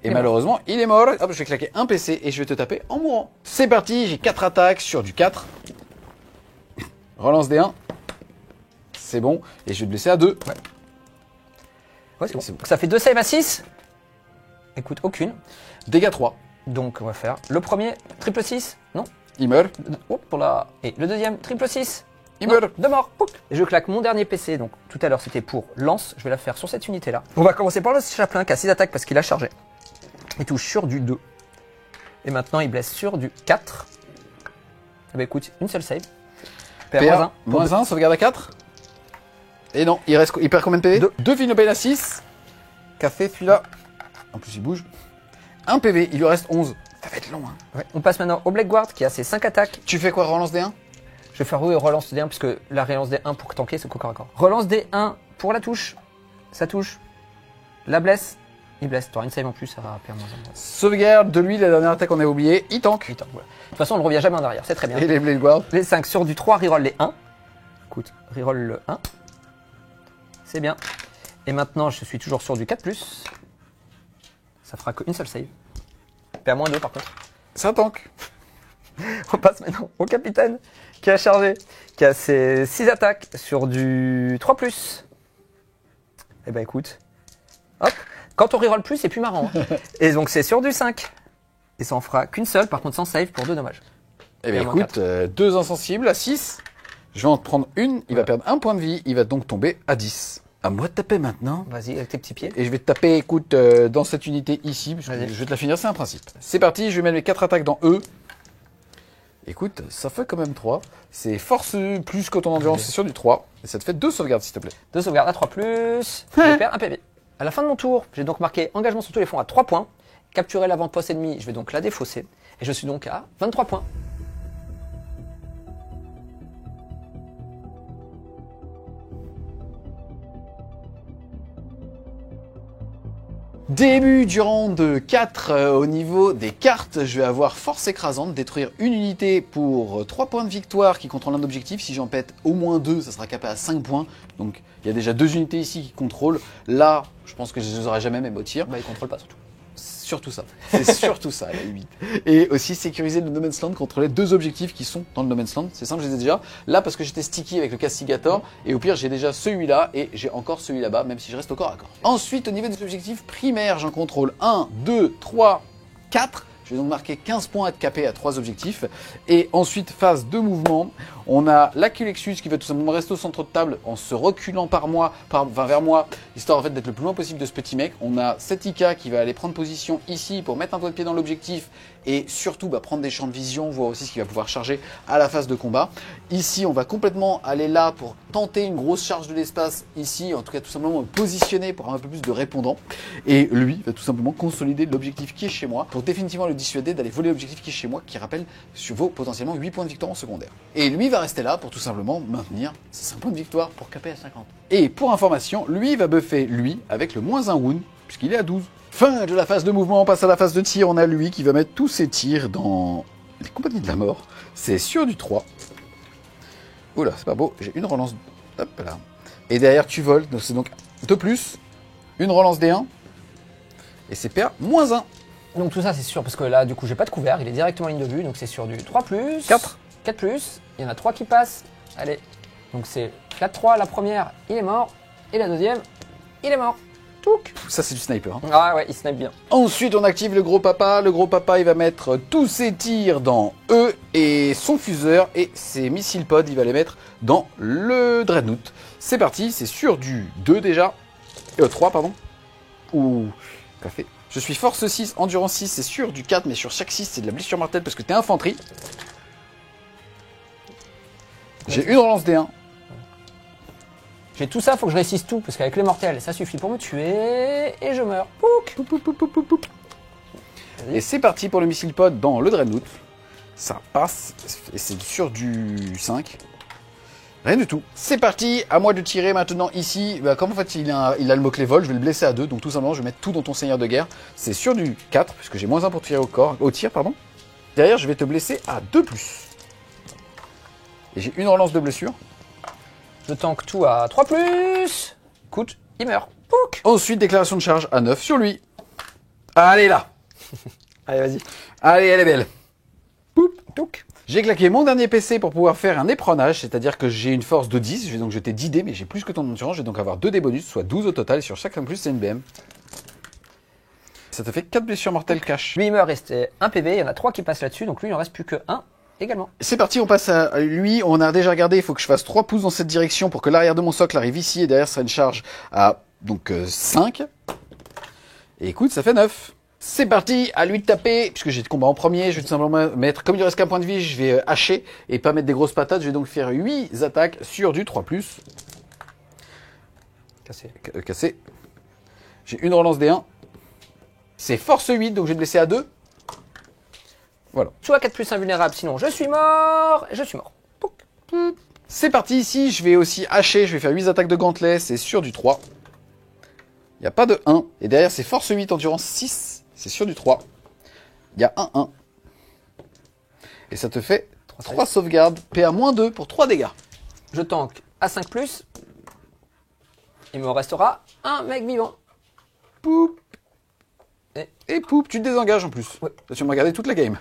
Et Il est malheureusement, il est mort. Hop, je vais claquer un PC et je vais te taper en mourant. C'est parti, j'ai 4 attaques sur du 4. Relance des 1. C'est bon. Et je vais te blesser à 2. Ouais, c'est bon. C'est bon. Ça fait 2 saves à 6. Écoute, aucune. Dégâts 3. Donc on va faire le premier, triple 6. Non. Il meurt. Hop là. Et le deuxième, triple 6. Il Non, meurt. de mort. Pouc. Et je claque mon dernier PC. Donc tout à l'heure c'était pour lance. Je vais la faire sur cette unité là. On va commencer par le chaplain qui a 6 attaques parce qu'il a chargé. Il touche sur du 2. Et maintenant il blesse sur du 4. Eh ben écoute, une seule save. PA, -1. moins 1, sauvegarde à 4. Et non, il perd combien de PV? Deux. 2 Finopane à 6. Qu'a fait celui-là? En plus, il bouge. 1 PV, il lui reste 11. Ça va être long, hein. Ouais. On passe maintenant au Black Guard qui a ses 5 attaques. Tu fais quoi, relance des 1? Je vais faire oui, relance des 1 parce que la relance des 1 pour tanker c'est corps à corps. Relance des 1 pour la touche. Ça touche. La blesse. Il blesse. Tu auras une save en plus, ça va perdre moins 1. Sauvegarde de lui, la dernière attaque qu'on a oublié. Il tank. Voilà. De toute façon on ne revient jamais en arrière, c'est très bien. Et les Blade Guard. Les 5 sur du 3, reroll les 1. Écoute, reroll le 1. C'est bien. Et maintenant, je suis toujours sur du 4+. Ça fera qu'une seule save. PA-2 par contre. Ça tank. On passe maintenant au capitaine qui a chargé, qui a ses 6 attaques sur du 3+. Eh ben écoute, hop, quand on reroll plus, c'est plus marrant. Hein. Et donc c'est sur du 5. Et ça en fera qu'une seule, par contre sans save pour 2 dommages. Eh bien Et moins écoute, 2 insensibles à 6. Je vais en prendre une. Il va perdre 1 point de vie. Il va donc tomber à 10. À moi de taper maintenant. Vas-y, avec tes petits pieds. Et je vais te taper, écoute, dans cette unité ici. Parce que Vas-y. je vais te la finir, c'est un principe. C'est parti, je vais mettre mes 4 attaques dans E. Écoute, ça fait quand même 3. C'est force plus que ton endurance, c'est sur du 3. Et ça te fait 2 sauvegardes, s'il te plaît. 2 sauvegardes à 3+. Je perds un PV. À la fin de mon tour, j'ai donc marqué engagement sur tous les fonds à 3 points. Capturer l'avant-poste ennemi, je vais donc la défausser. Et je suis donc à 23 points. Début du round 4 au niveau des cartes, je vais avoir force écrasante, détruire une unité pour 3 points de victoire qui contrôle un objectif. Si j'en pète au moins 2, ça sera capé à 5 points. Donc il y a déjà 2 unités ici qui contrôlent. Là, je pense que je les aurai jamais même au tir. Bah, il contrôle pas surtout. Surtout ça. C'est surtout ça, la 8. Et aussi sécuriser le No Man's Land, contrôler 2 objectifs qui sont dans le No Man's Land. C'est simple, je les ai déjà. Là, parce que j'étais sticky avec le Castigator. Et au pire, j'ai déjà celui-là et j'ai encore celui là-bas, même si je reste au corps à corps. Ensuite, au niveau des objectifs primaires, j'en contrôle 1, 2, 3, 4. Je vais donc marquer 15 points à être capé à 3 objectifs. Et ensuite, phase de mouvement, on a l'Aculexus qui va tout simplement rester au centre de table en se reculant vers moi, histoire en fait d'être le plus loin possible de ce petit mec. On a Setika qui va aller prendre position ici pour mettre un doigt de pied dans l'objectif et surtout prendre des champs de vision, voir aussi ce qu'il va pouvoir charger à la phase de combat. Ici, on va complètement aller là pour tenter une grosse charge de l'espace ici, en tout cas tout simplement me positionner pour avoir un peu plus de répondants. Et lui va tout simplement consolider l'objectif qui est chez moi pour définitivement le dissuader d'aller voler l'objectif qui est chez moi, qui rappelle vaut potentiellement 8 points de victoire en secondaire. Et lui va va rester là pour tout simplement maintenir ses 5 points de victoire pour caper à 50. Et pour information, lui va buffer lui avec le -1 wound, puisqu'il est à 12. Fin de la phase de mouvement, on passe à la phase de tir. On a lui qui va mettre tous ses tirs dans les compagnies de la mort. C'est sur du 3. Oula, c'est pas beau, j'ai une relance. Hop là. Et derrière, tu voles, donc c'est donc 2+, une relance D1. Et c'est PA -1. Donc tout ça c'est sûr, parce que là du coup j'ai pas de couvert, il est directement en ligne de vue, donc c'est sur du 3+, 4. 4+, il y en a 3 qui passent, allez, donc c'est 4-3, la première il est mort, et la deuxième il est mort. Touc. Ça c'est du sniper. Hein. Ah ouais, il snipe bien. Ensuite on active le gros papa il va mettre tous ses tirs dans E et son fuseur, et ses missiles pod il va les mettre dans le Dreadnought. C'est parti, c'est sur du 2 déjà, 3 pardon, ouh, café. Je suis force 6, endurance 6, c'est sûr du 4, mais sur chaque 6, c'est de la blessure mortelle parce que t'es infanterie. J'ai une relance D1. J'ai tout ça, faut que je réussisse tout, parce qu'avec les mortels, ça suffit pour me tuer, et je meurs. Pouc. Poup, poup, poup, poup, poup, poup. Et c'est parti pour le missile pod dans le Dreadnought. Ça passe, et c'est sur du 5. Rien du tout. C'est parti, à moi de tirer maintenant ici. Bah, comme en fait il a le mot-clé vol, je vais le blesser à 2. Donc tout simplement, je vais mettre tout dans ton seigneur de guerre. C'est sur du 4, puisque j'ai -1 pour tirer au tir. Derrière, je vais te blesser à 2+. Et j'ai une relance de blessure. Je tank tout à 3+. Écoute, il meurt. Pouc. Ensuite, déclaration de charge à 9 sur lui. Allez là. Allez, vas-y. Allez, elle est belle. Poup. Touc. J'ai claqué mon dernier PC pour pouvoir faire un éperonnage, c'est-à-dire que j'ai une force de 10, je vais donc jeter 10 dés, mais j'ai plus que ton endurance, je vais donc avoir 2 dés bonus, soit 12 au total, et sur chaque plus c'est une BM. Ça te fait 4 blessures mortelles cash. Lui il meurt, restait 1 PV, il y en a 3 qui passent là-dessus, donc lui il en reste plus que 1 également. C'est parti, on passe à lui, on a déjà regardé, il faut que je fasse 3 pouces dans cette direction pour que l'arrière de mon socle arrive ici, et derrière ça sera une charge à donc 5. Et écoute, ça fait 9. C'est parti, à lui de taper, puisque j'ai de combat en premier, je vais tout simplement mettre, comme il ne reste qu'un point de vie, je vais hacher et pas mettre des grosses patates, je vais donc faire 8 attaques sur du 3+. Cassé. Cassé. J'ai une relance D1. C'est force 8, donc je vais te blesser à 2. Voilà. Je suis à 4+ invulnérable, sinon je suis mort, et je suis mort. Pouc. C'est parti ici, je vais aussi hacher, je vais faire 8 attaques de gantelet, c'est sur du 3. Il n'y a pas de 1, et derrière c'est force 8, endurance 6. C'est sur du 3. Il y a 1-1. Et ça te fait 3 sauvegardes. PA-2 pour 3 dégâts. Je tank à 5+. Il me restera un mec vivant. Poup. Et poup, tu te désengages en plus. Ouais. Tu vas me regarder toute la game.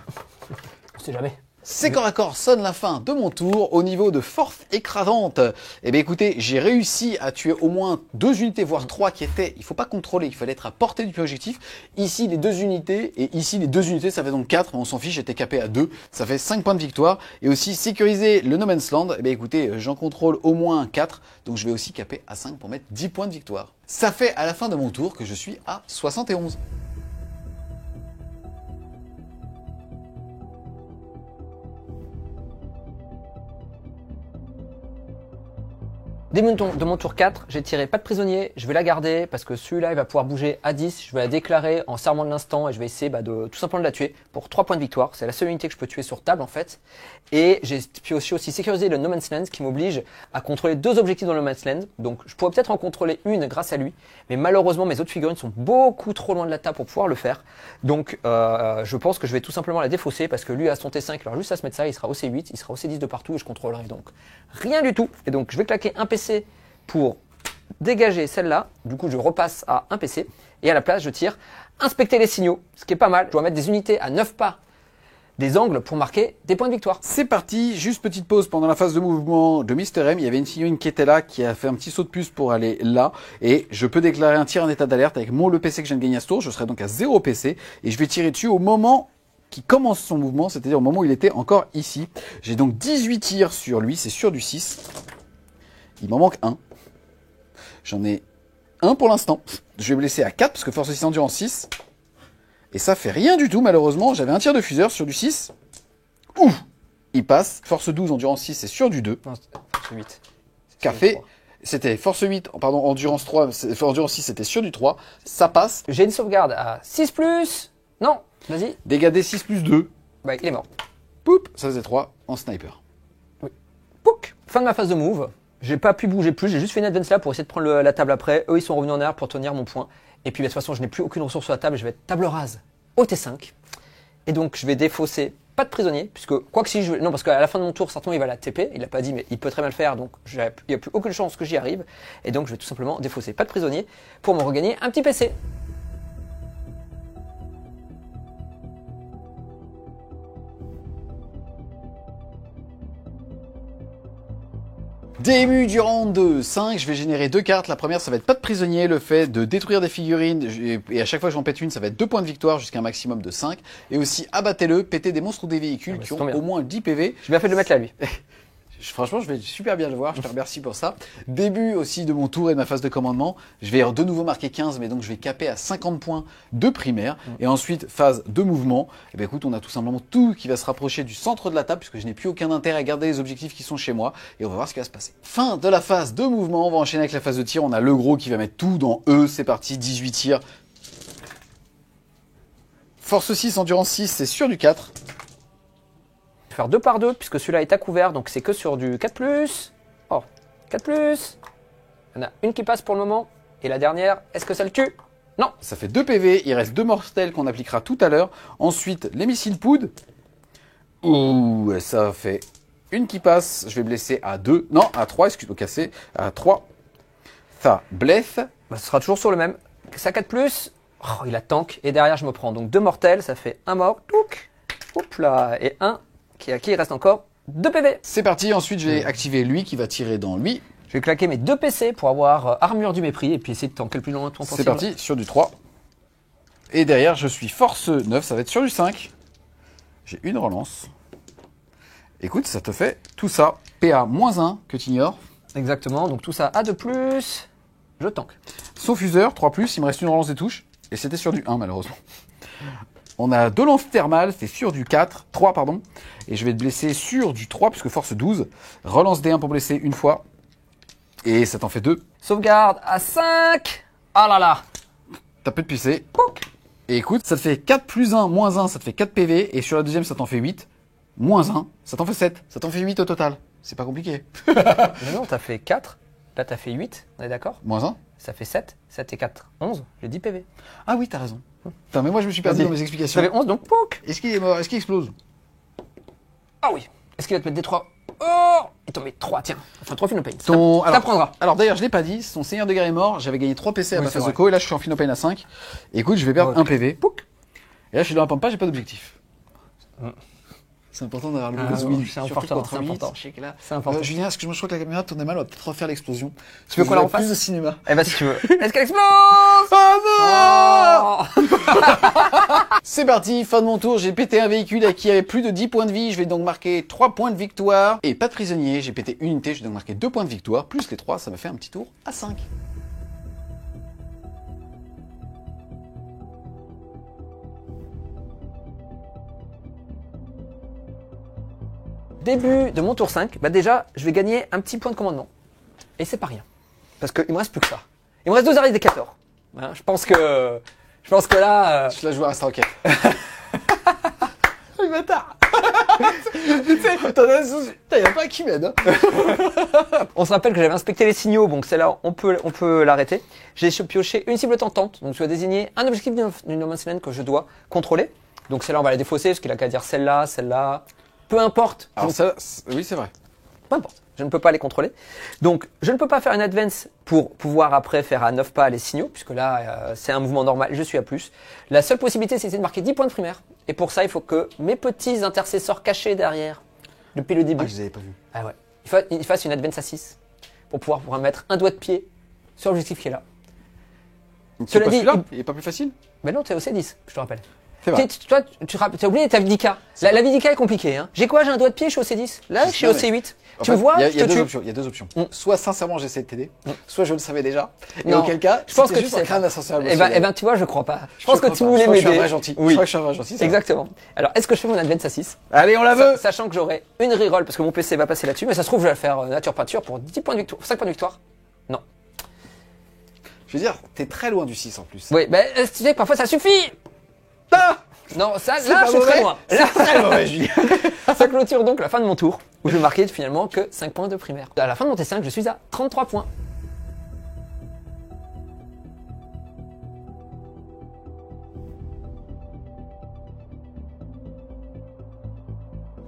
On sait jamais. C'est corps à corps, sonne la fin de mon tour au niveau de force écrasante. Eh bien écoutez, j'ai réussi à tuer au moins 2 unités, voire 3 qui étaient, il faut pas contrôler, il fallait être à portée du objectif. Ici les 2 unités, et ici les 2 unités, ça fait donc 4, on s'en fiche, j'étais capé à 2, ça fait 5 points de victoire. Et aussi sécuriser le No Man's Land, eh bien écoutez, j'en contrôle au moins 4, donc je vais aussi caper à 5 pour mettre 10 points de victoire. Ça fait à la fin de mon tour que je suis à 71. Dès de mon tour 4, j'ai tiré pas de prisonnier, je vais la garder parce que celui-là il va pouvoir bouger à 10, je vais la déclarer en serment de l'instant et je vais essayer de tout simplement de la tuer pour 3 points de victoire. C'est la seule unité que je peux tuer sur table en fait. Et j'ai aussi sécurisé le No Man's Land, ce qui m'oblige à contrôler 2 objectifs dans le No Man's Land. Donc je pourrais peut-être en contrôler une grâce à lui, mais malheureusement mes autres figurines sont beaucoup trop loin de la table pour pouvoir le faire. Donc je pense que je vais tout simplement la défausser parce que lui a son T5, alors juste à se mettre ça, il sera au C8, il sera au C10 de partout et je contrôlerai donc rien du tout. Et donc je vais claquer un PC pour dégager celle-là. Du coup, je repasse à un PC et à la place, je tire inspecter les signaux, ce qui est pas mal. Je dois mettre des unités à 9 pas des angles pour marquer des points de victoire. C'est parti, juste petite pause pendant la phase de mouvement de Mr. M. Il y avait une figurine qui était là, qui a fait un petit saut de puce pour aller là. Et je peux déclarer un tir en état d'alerte avec le PC que je viens de gagner à ce tour. Je serai donc à 0 PC et je vais tirer dessus au moment qui commence son mouvement, c'est-à-dire au moment où il était encore ici. J'ai donc 18 tirs sur lui, c'est sur du 6. Il m'en manque un. J'en ai un pour l'instant. Je vais me laisser à 4 parce que force 6 endurance 6. Et ça fait rien du tout malheureusement. J'avais un tir de fuseur sur du 6. Ouh, il passe. Force 12 endurance 6 c'est sur du 2. Non, force 8. Café. C'était force 8, pardon, endurance 3, endurance 6 c'était sur du 3. Ça passe. J'ai une sauvegarde à 6+. Non, vas-y. Dégâts D6 plus 2. Bah il est mort. Poup, ça faisait 3 en sniper. Oui. fin de ma phase de move. J'ai pas pu bouger plus, j'ai juste fait une advance là pour essayer de prendre la table après. Eux, ils sont revenus en arrière pour tenir mon point. Et puis, de toute façon, je n'ai plus aucune ressource sur la table. Je vais être table rase au T5. Et donc, je vais défausser. Pas de prisonnier, puisque quoi que si je... Non, parce qu'à la fin de mon tour, certainement, il va la TP. Il l'a pas dit, mais il peut très mal le faire. Donc, il n'y a plus aucune chance que j'y arrive. Et donc, je vais tout simplement défausser. Pas de prisonnier pour me regagner un petit PC. Début du round 5, je vais générer 2 cartes. La première, ça va être pas de prisonnier, le fait de détruire des figurines. Et à chaque fois que j'en pète une, ça va être 2 points de victoire jusqu'à un maximum de 5. Et aussi, abattez-le, pétez des monstres ou des véhicules qui ont au moins 10 PV. J'ai bien fait de le mettre là, lui. Franchement, je vais super bien le voir, je te remercie pour ça. Début aussi de mon tour et de ma phase de commandement, je vais de nouveau marquer 15, mais donc je vais caper à 50 points de primaire. Et ensuite, phase de mouvement, et bien écoute, on a tout simplement tout qui va se rapprocher du centre de la table, puisque je n'ai plus aucun intérêt à garder les objectifs qui sont chez moi, et on va voir ce qui va se passer. Fin de la phase de mouvement, on va enchaîner avec la phase de tir. On a le gros qui va mettre tout dans E, c'est parti, 18 tirs. Force 6, endurance 6, c'est sur du 4. Faire 2 par 2 puisque celui-là est à couvert, donc c'est que sur du 4+. Oh, 4+. Il y en a une qui passe pour le moment. Et la dernière, est-ce que ça le tue? Non. Ça fait 2 PV, il reste 2 mortels qu'on appliquera tout à l'heure. Ensuite, les missiles poudre. Ouh, ça fait une qui passe. Je vais blesser à 2. Non, à 3, excuse-moi, casser. À 3. Ça blesse. Bah, ce sera toujours sur le même. Ça 4+. Oh, il a tank. Et derrière, je me prends donc 2 mortels. Ça fait 1 mort. Touc. Hop là. Et 1. À qui il reste encore 2 PV. C'est parti, ensuite je vais activer lui qui va tirer dans lui. Je vais claquer mes 2 PC pour avoir armure du mépris et puis essayer de tanker le plus longtemps possible. C'est parti, sur du 3. Et derrière je suis force 9, ça va être sur du 5. J'ai une relance. Écoute, ça te fait tout ça. PA-1 que tu ignores. Exactement, donc tout ça à 2+. Je tank. Son fuseur, 3+, il me reste une relance des touches. Et c'était sur du 1 malheureusement. On a 2 lances thermales, c'est sur du 3 pardon. Et je vais te blesser sur du 3 puisque force 12. Relance D1 pour blesser une fois. Et ça t'en fait 2. Sauvegarde à 5. Ah là là. T'as peu de PC. Et écoute, ça te fait 4 plus 1 moins 1, ça te fait 4 PV. Et sur la deuxième, ça t'en fait 8. Moins 1, ça t'en fait 7. Ça t'en fait 8 au total. C'est pas compliqué. Mais non, t'as fait 4. Là, t'as fait 8. On est d'accord? Moins 1. Ça fait 7. 7 et 4, 11. J'ai 10 PV. Ah oui, t'as raison. Putain, mais moi je me suis perdu dans mes explications. Ça fait 11, donc pouc. Est-ce qu'il est mort? Est-ce qu'il explose? Ah oui. Est-ce qu'il va te mettre des 3? Oh, il t'en met 3, tiens. Enfin, 3 Philopane. Ça prendra. Alors d'ailleurs, je l'ai pas dit, son seigneur de guerre est mort, j'avais gagné 3 PC à ma phase de co, et là je suis en Philopane à 5. Et écoute, je vais perdre 1 PV. Pouc. Et là je suis dans la pampa, j'ai pas d'objectif. C'est important d'avoir le bon zoom. C'est important, c'est important. C'est important. Julien, est-ce que je me crois que la caméra tournait mal? On va peut-être refaire l'explosion. Tu veux qu'on la refasse? Plus de cinéma. Eh ben si tu veux. Est-ce qu'elle explose? Oh non! C'est parti, fin de mon tour, j'ai pété un véhicule qui avait plus de 10 points de vie, je vais donc marquer 3 points de victoire. Et pas de prisonnier, j'ai pété une unité, je vais donc marquer 2 points de victoire, plus les 3, ça me fait un petit tour à 5. Début de mon tour 5, bah déjà, je vais gagner un petit point de commandement. Et c'est pas rien. Parce qu'il me reste plus que ça. Il me reste 2 indicateurs. Hein, je pense que là... Je la joue à Star Rocket. Le bâtard. T'en as pas qui m'aide. On se rappelle que j'avais inspecté les signaux, donc celle-là, on peut l'arrêter. J'ai pioché une cible tentante, donc tu vas désigner un objectif d'une No Man's Land que je dois contrôler. Donc celle-là, on va la défausser, parce qu'il a qu'à dire celle-là, celle-là. Peu importe. Alors ça, oui, c'est vrai. Peu importe. Je ne peux pas les contrôler. Donc, je ne peux pas faire une advance pour pouvoir après faire à 9 pas les signaux, puisque là, c'est un mouvement normal, je suis à plus. La seule possibilité, c'est de marquer 10 points de primaire. Et pour ça, il faut que mes petits intercesseurs cachés derrière, depuis le début. Ah, je les avais pas vus. Ah ouais. Ils fassent une advance à 6 pour pouvoir mettre un doigt de pied sur l'objectif qui est là. Cela dit, il est pas plus facile? Mais non, tu es au C10, je te rappelle. Toi, tu as oublié ta Vidika. La Vidika est compliquée. Hein. J'ai quoi? J'ai un doigt de pied, je suis au C10. Là, je suis au C8. Tu me vois? Il y a deux options. Soit sincèrement j'essaie de t'aider, soit je le savais déjà. Et non. Auquel cas, je pense que tu sais créer un ascenseur. Eh ben, tu vois, je crois pas. Je pense que tu voulais m'aider. Je suis un vrai gentil. Oui. Je crois que je suis un vrai gentil. Exactement. Alors, est-ce que je fais mon advance à 6? Allez, on la veut. Sachant que j'aurai une reroll parce que mon PC va passer là-dessus, mais ça se trouve, je vais la faire nature peinture pour 10 points de victoire, 5 points de victoire. Non. Je veux dire, t'es très loin du 6 en plus. Oui, ben, tu sais, parfois ça suffit. Ah non, ça, là, je suis très loin. C'est très mauvais, Julien. Ça clôture donc la fin de mon tour. où je marquais finalement que 5 points de primaire. À la fin de mon T5, je suis à 33 points.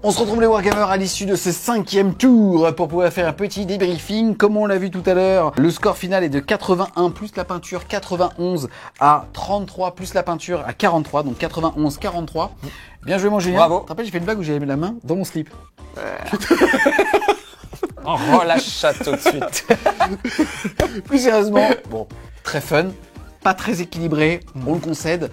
On se retrouve les Wargamers à l'issue de ce 5e tour pour pouvoir faire un petit débriefing. Comme on l'a vu tout à l'heure, le score final est de 81 plus la peinture, 91 à 33 plus la peinture à 43, donc 91-43. Bien joué mon Julien. Bravo. Tu te rappelles, j'ai fait une blague où j'avais mis la main dans mon slip. On relâche ça tout de suite. Plus sérieusement, bon, très fun, pas très équilibré, on le concède.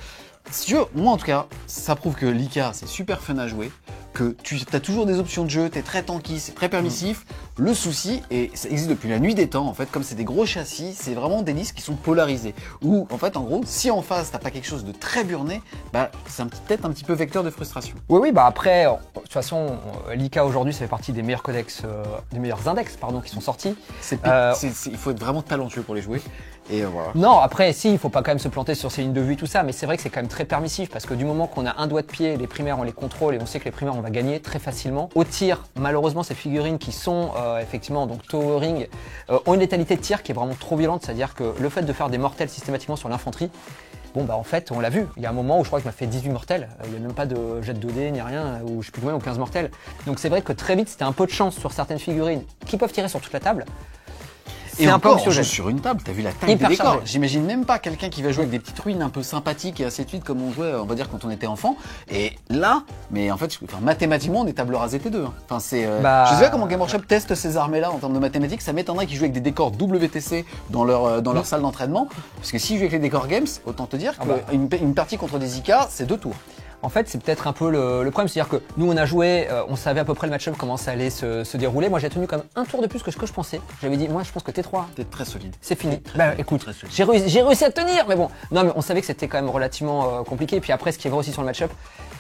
Si tu veux, moi en tout cas, ça prouve que l'ICA c'est super fun à jouer, que tu as toujours des options de jeu, t'es très tanky, c'est très permissif. Le souci, et ça existe depuis la nuit des temps en fait, comme c'est des gros châssis, c'est vraiment des listes qui sont polarisées. Où en fait, en gros, si en face t'as pas quelque chose de très burné, bah c'est peut-être un petit peu vecteur de frustration. Oui, bah après, de toute façon, l'ICA aujourd'hui, ça fait partie des meilleurs codex, des meilleurs index, pardon, qui sont sortis. Il faut être vraiment talentueux pour les jouer. Et voilà. Non, après, si, il faut pas quand même se planter sur ses lignes de vue, tout ça, mais c'est vrai que c'est quand même très permissif parce que du moment qu'on a un doigt de pied, les primaires, on les contrôle et on sait que les primaires, on va gagner très facilement. Au tir, malheureusement, ces figurines qui sont effectivement donc towering ont une létalité de tir qui est vraiment trop violente, c'est-à-dire que le fait de faire des mortels systématiquement sur l'infanterie, bon bah en fait, on l'a vu, il y a un moment où je crois que je m'a fait 18 mortels, il n'y a même pas de jet de 2D ni rien, ou je sais plus combien, ou 15 mortels. Donc c'est vrai que très vite, c'était un peu de chance sur certaines figurines qui peuvent tirer sur toute la table. Et encore, on joue sur une table, t'as vu la taille des décors. chargé. J'imagine même pas quelqu'un qui va jouer avec des petites ruines un peu sympathiques et ainsi de suite comme on jouait, on va dire, quand on était enfant. Et là, mais en fait, mathématiquement, on est table rase T2. Hein. Enfin, c'est. Je sais pas comment Game Workshop teste ces armées-là en termes de mathématiques. Ça m'étonnerait qu'ils jouent avec des décors WTC dans leur salle d'entraînement. Parce que s'ils jouent avec les décors Games, autant te dire qu'une partie contre des IK, c'est 2 tours. En fait, c'est peut-être un peu le problème, c'est-à-dire que nous, on a joué, on savait à peu près le match-up, comment ça allait se dérouler. Moi, j'ai tenu comme un tour de plus que ce que je pensais. J'avais dit, moi, je pense que T3, T'es très solide. c'est fini. Bah écoute, j'ai réussi à tenir, mais bon. Non, mais on savait que c'était quand même relativement compliqué. Et puis après, ce qui est vrai aussi sur le match-up,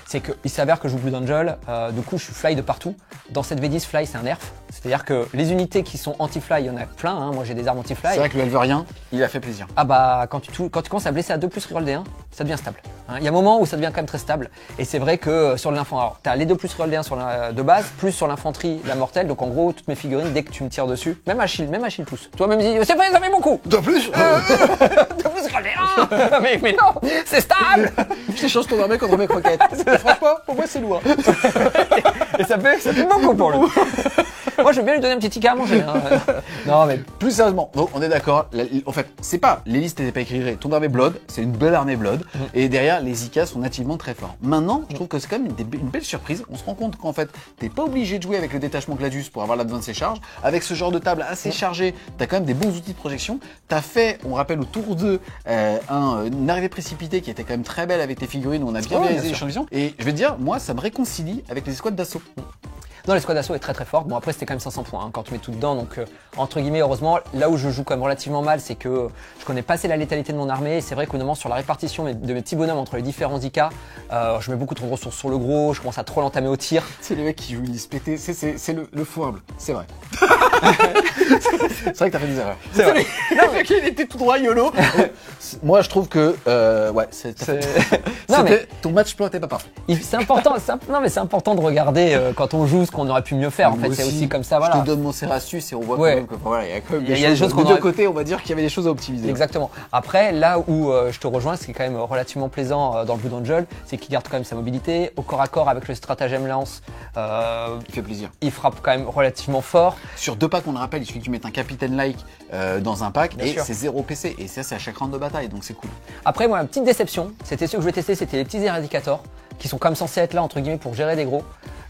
c'est qu'il s'avère que je joue Blue Angel, du coup, je suis fly de partout. Dans cette V10, fly, c'est un nerf. C'est-à-dire que les unités qui sont anti-fly, il y en a plein. Hein. Moi, j'ai des armes anti-fly. C'est vrai que le Elverien, il a fait plaisir. Ah bah, quand tu commences à blesser à 2 plus reroll D1, ça devient stable. Hein. Il y a un moment où ça devient quand même très stable. Et c'est vrai que sur l'infanterie, alors t'as les 2 plus reroll D1 sur de base, plus sur l'infanterie, la mortelle. Donc en gros, toutes mes figurines, dès que tu me tires dessus, même Achille tous. Toi même dis, c'est vrai, ça fait beaucoup. De plus 2 plus reroll D1 mais non, c'est stable. Je t'échange ton armée contre mes croquettes. Franchement, pour moi, c'est lourd. Et ça fait beaucoup pour lui. Moi, je veux bien lui donner un petit ticket à manger. Hein. Non, mais Plus sérieusement, donc on est d'accord. En fait, c'est pas les listes n'étaient pas équilibrées. Ton armée Blood, c'est une belle armée Blood, et derrière les IK sont nativement très forts. Maintenant, je trouve que c'est quand même une belle surprise. On se rend compte qu'en fait, t'es pas obligé de jouer avec le détachement Gladius pour avoir l'advance et charge. Avec ce genre de table assez chargée, t'as quand même des bons outils de projection. T'as fait, on rappelle au tour 2, une arrivée précipitée qui était quand même très belle avec tes figurines où on a bien réalisé les champions. Et je vais te dire, moi, ça me réconcilie avec les escouades d'assaut. non, l'escouade d'assaut est très très forte. Bon, après, c'était quand même 500 points hein, quand tu mets tout dedans. Donc, entre guillemets, heureusement, là où je joue quand même relativement mal, c'est que je connais pas assez la létalité de mon armée. Et c'est vrai qu'au moment sur la répartition de mes petits bonhommes entre les différents IK, je mets beaucoup trop de ressources sur le gros. Je commence à trop l'entamer au tir. C'est les mecs qui jouent une liste pétée. C'est le fou humble. C'est vrai. C'est vrai que t'as fait des erreurs. C'est vrai. Le mec, il était tout droit, YOLO. Moi, je trouve que, ouais, Non, mais ton match plan était pas parfait. c'est important. Non, mais c'est important de regarder quand on joue ce qu'on aurait pu mieux faire. En fait, c'est aussi comme ça. Voilà. Je te donne mon Serastus et on voit Ouais. quand même que voilà, il y a quand même Il y a des choses qu'on de deux aurait- côtés, on va dire qu'il y avait des choses à optimiser. Exactement. Après, là où je te rejoins, ce qui est quand même relativement plaisant dans le Blue Angel, c'est qu'il garde quand même sa mobilité. Au corps à corps avec le stratagème lance, Il fait plaisir. il frappe quand même relativement fort. Sur 2 packs, on le rappelle, il suffit que tu mettes un capitaine like dans un pack Bien et sûr. c'est 0 PC. Et ça, c'est à chaque round de bataille, donc c'est cool. Après, moi, une petite déception, c'était ceux que je voulais tester, c'était les petits éradicators, qui sont quand même censés être là, entre guillemets, pour gérer des gros.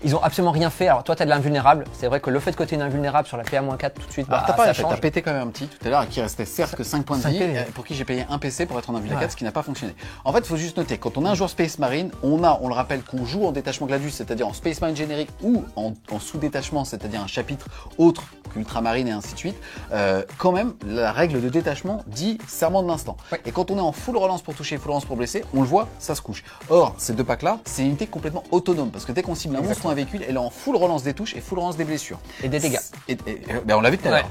Ils ont absolument rien fait. Alors toi, t'as de l'invulnérable. C'est vrai que le fait que tu aies une invulnérable sur la PA-4 tout de suite, Alors bah, t'as ça t'as change. pété quand même un petit tout à l'heure qui restait certes que 5 points de 5 vie, PV. pour qui j'ai payé un PC pour être en invulné Ouais. 4, ce qui n'a pas fonctionné. En fait, il faut juste noter, quand on a un joueur Space Marine, on le rappelle, qu'on joue en détachement Gladius, c'est-à-dire en Space Marine générique ou en sous-détachement, c'est-à-dire un chapitre autre qu'Ultramarine et ainsi de suite, quand même, la règle de détachement dit serment de l'instant. Ouais. Et quand on est en full relance pour toucher, full relance pour blesser, on le voit, ça se couche. Or, ces 2 packs-là, c'est une unité complètement autonome, parce que dès qu'on cible un monstre ou un véhicule, elle est en full relance des touches et full relance des blessures. Et des dégâts. Ben, on l'a vu tout à l'heure.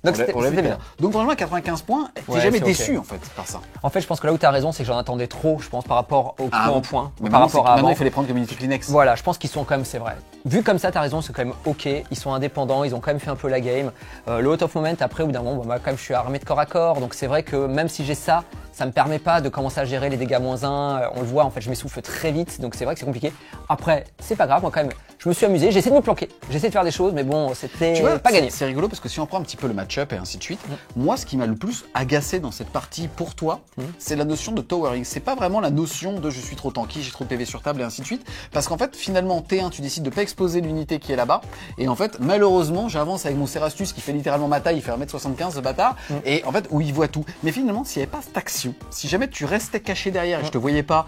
Donc On l'avait c'était dit. bien. Donc franchement, 95 points, t'es Ouais, jamais c'est déçu ok. en fait par ça. En fait, je pense que là où tu as raison, c'est que j'en attendais trop, je pense, par rapport au Ah, en points, Mais par maintenant, rapport à maintenant, avant. il faut les prendre comme une Kleenex. Voilà, je pense qu'ils sont quand même, c'est vrai. Vu comme ça, t'as raison, c'est quand même ok. Ils sont indépendants, ils ont quand même fait un peu la game. Le out of moment, après, au bout d'un moment, bah, quand même, je suis armé de corps à corps. Donc c'est vrai que même si j'ai ça, ça me permet pas de commencer à gérer les dégâts -1. On le voit, en fait, je m'essouffle très vite. Donc c'est vrai que c'est compliqué. Après, c'est pas grave, moi quand même, je me suis amusé. J'ai essayé de me planquer. J'ai essayé de faire des choses, mais bon, c'était Tu vois, pas gagné. c'est rigolo parce que si on prend un petit peu le match-up et ainsi de suite, moi, ce qui m'a le plus agacé dans cette partie pour toi, c'est la notion de towering. C'est pas vraiment la notion de je suis trop tanky, j'ai trop de PV sur table et ainsi de suite. Parce qu'en fait, finalement, T1, tu décides de pas exploser l'unité qui est là-bas. Et en fait, malheureusement, j'avance avec mon Cerastus qui fait littéralement ma taille, il fait 1m75 ce bâtard. Et en fait, où il voit tout. Mais finalement, s'il n'y avait pas cette action, si jamais tu restais caché derrière et je te voyais pas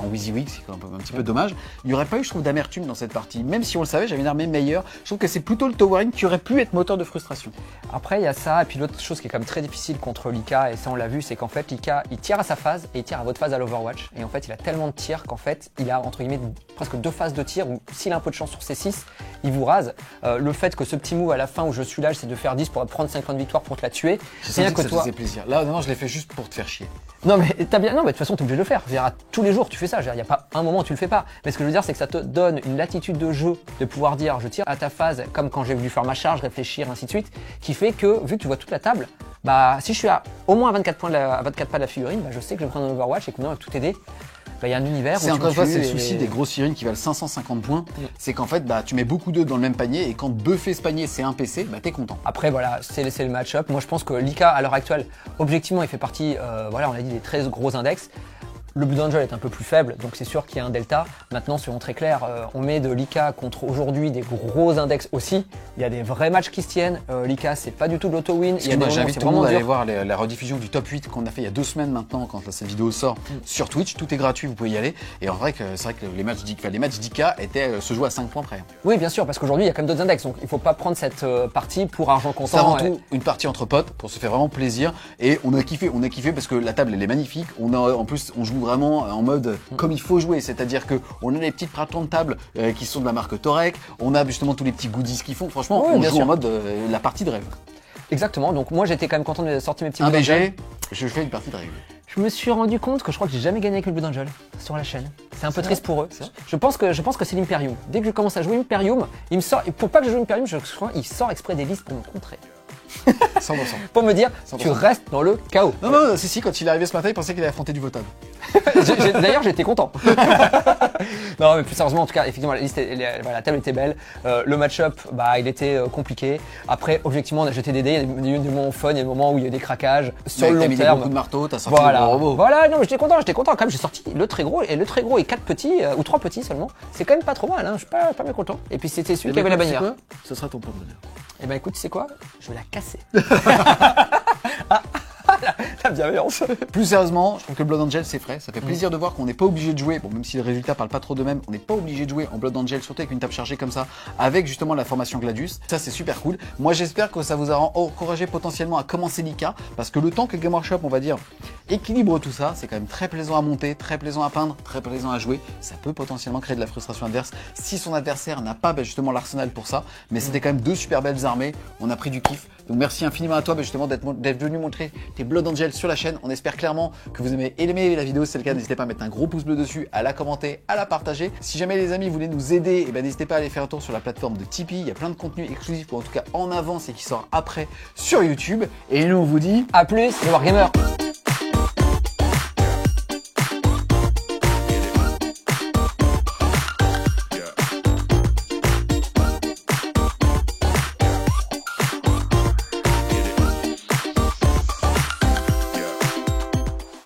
en WYSIWYG, c'est quand même un petit peu dommage, il n'y aurait pas eu, je trouve, d'amertume dans cette partie. Même si on le savait, j'avais une armée meilleure. Je trouve que c'est plutôt le towering qui aurait pu être moteur de frustration. Après, il y a ça, et puis l'autre chose qui est quand même très difficile contre Lika, et ça on l'a vu, c'est qu'en fait, Lika, il tire à sa phase et il tire à votre phase à l'Overwatch. Et en fait, il a tellement de tirs qu'en fait, il a entre guillemets presque 2 phases de tir, où s'il a un peu de chance sur ses 6, il vous rase. Le fait que ce petit move à la fin où je suis là, c'est de faire 10 pour prendre 5 points de victoire pour te la tuer. C'est bien que ça te faisait plaisir. Là, non, je l'ai fait juste pour te faire chier. Non mais t'as bien, non mais de toute façon t'es obligé de le faire. Je veux dire, tous les jours tu fais ça. Il n'y a pas un moment où tu le fais pas. Mais ce que je veux dire c'est que ça te donne une latitude de jeu de pouvoir dire je tire à ta phase comme quand j'ai voulu faire ma charge, réfléchir ainsi de suite, qui fait que vu que tu vois toute la table, bah si je suis à au moins à 24 points à 24 pas de la figurine, bah, je sais que je vais prendre un Overwatch et que maintenant avec tout aider. Bah, il y a un univers où c'est encore une fois, c'est le et- souci des grosses figurines qui valent 550 points. C'est qu'en fait, bah, tu mets beaucoup d'œufs dans le même panier et quand buffer ce panier, c'est un PC, bah, t'es content. Après voilà, c'est le match-up. Moi je pense que Lika à l'heure actuelle, objectivement il fait partie, voilà on a dit des très gros index. Le Blood Angel est un peu plus faible, donc c'est sûr qu'il y a un delta. Maintenant, soyons très clairs, on met de Lika contre aujourd'hui des gros index aussi. Il y a des vrais matchs qui se tiennent. Lika, c'est pas du tout de l'auto-win. Il y a des moments où J'invite c'est tout le monde vraiment à aller dur. voir la rediffusion du top 8 qu'on a fait il y a 2 semaines maintenant quand cette vidéo sort sur Twitch. Tout est gratuit, vous pouvez y aller. Et en vrai, c'est vrai que les matchs d'IK se jouent à 5 points près. Oui, bien sûr, parce qu'aujourd'hui, il y a quand même d'autres index. Donc, il faut pas prendre cette partie pour argent C'est avant comptant. tout une partie entre potes pour se faire vraiment plaisir. Et on a kiffé parce que la table elle est magnifique. En plus, on joue vraiment en mode comme il faut jouer, c'est-à-dire que on a les petites plateformes de table qui sont de la marque Torek, on a justement tous les petits goodies qu'ils font. Franchement, Oui, on bien joue sûr. en mode la partie de rêve. Exactement. Donc, moi, j'étais quand même content de sortir mes petits Un Blood Angel. BG, je fais une partie de rêve. Je me suis rendu compte que je crois que j'ai jamais gagné avec le Blood Angel sur la chaîne. C'est un peu triste pour eux. Je pense que c'est l'Imperium. Dès que je commence à jouer Imperium, il me sort. Et pour pas que je joue Imperium, je crois qu'il sort exprès des listes pour me contrer. 100%. Pour me dire, 100%. tu restes dans le chaos. Non, si, quand il est arrivé ce matin, il pensait qu'il allait affronter du Votan. D'ailleurs, j'étais content. Non, mais plus sérieusement, en tout cas, effectivement, voilà, la table était belle. Le match-up, bah, il était compliqué. Après, objectivement, on a jeté des dés. Il y a eu des moments fun, il y a des moments où il y a eu des craquages. Sur le T'as long mis des terme. gros coups de marteau, t'as sorti Voilà, le gros robot. voilà, non, mais j'étais content. Quand même, j'ai sorti le très gros et le très gros et 4 petits ou 3 petits seulement. C'est quand même pas trop mal, hein. Je suis pas mécontent. Et puis c'était celui qui avait la bannière. Ce sera ton point d'honneur. Et ben écoute, tu sais quoi? Je vais la casser. La bienveillance. Plus sérieusement, je trouve que Blood Angel c'est frais, ça fait plaisir de voir qu'on n'est pas obligé de jouer, bon même si les résultats parlent pas trop d'eux-mêmes, on n'est pas obligé de jouer en Blood Angel, surtout avec une table chargée comme ça, avec justement la formation Gladius, ça c'est super cool. Moi j'espère que ça vous a encouragé potentiellement à commencer Lika, parce que le temps que Game Workshop on va dire équilibre tout ça, c'est quand même très plaisant à monter, très plaisant à peindre, très plaisant à jouer, ça peut potentiellement créer de la frustration adverse si son adversaire n'a pas justement l'arsenal pour ça, mais c'était quand même 2 super belles armées, on a pris du kiff. Donc merci infiniment à toi justement d'être venu montrer tes Blood Angel sur la chaîne. On espère clairement que vous aimez la vidéo. Si c'est le cas, n'hésitez pas à mettre un gros pouce bleu dessus, à la commenter, à la partager. Si jamais les amis voulaient nous aider, n'hésitez pas à aller faire un tour sur la plateforme de Tipeee. Il y a plein de contenu exclusif, ou en tout cas en avance et qui sort après sur YouTube. Et nous on vous dit A plus, les Wargamers.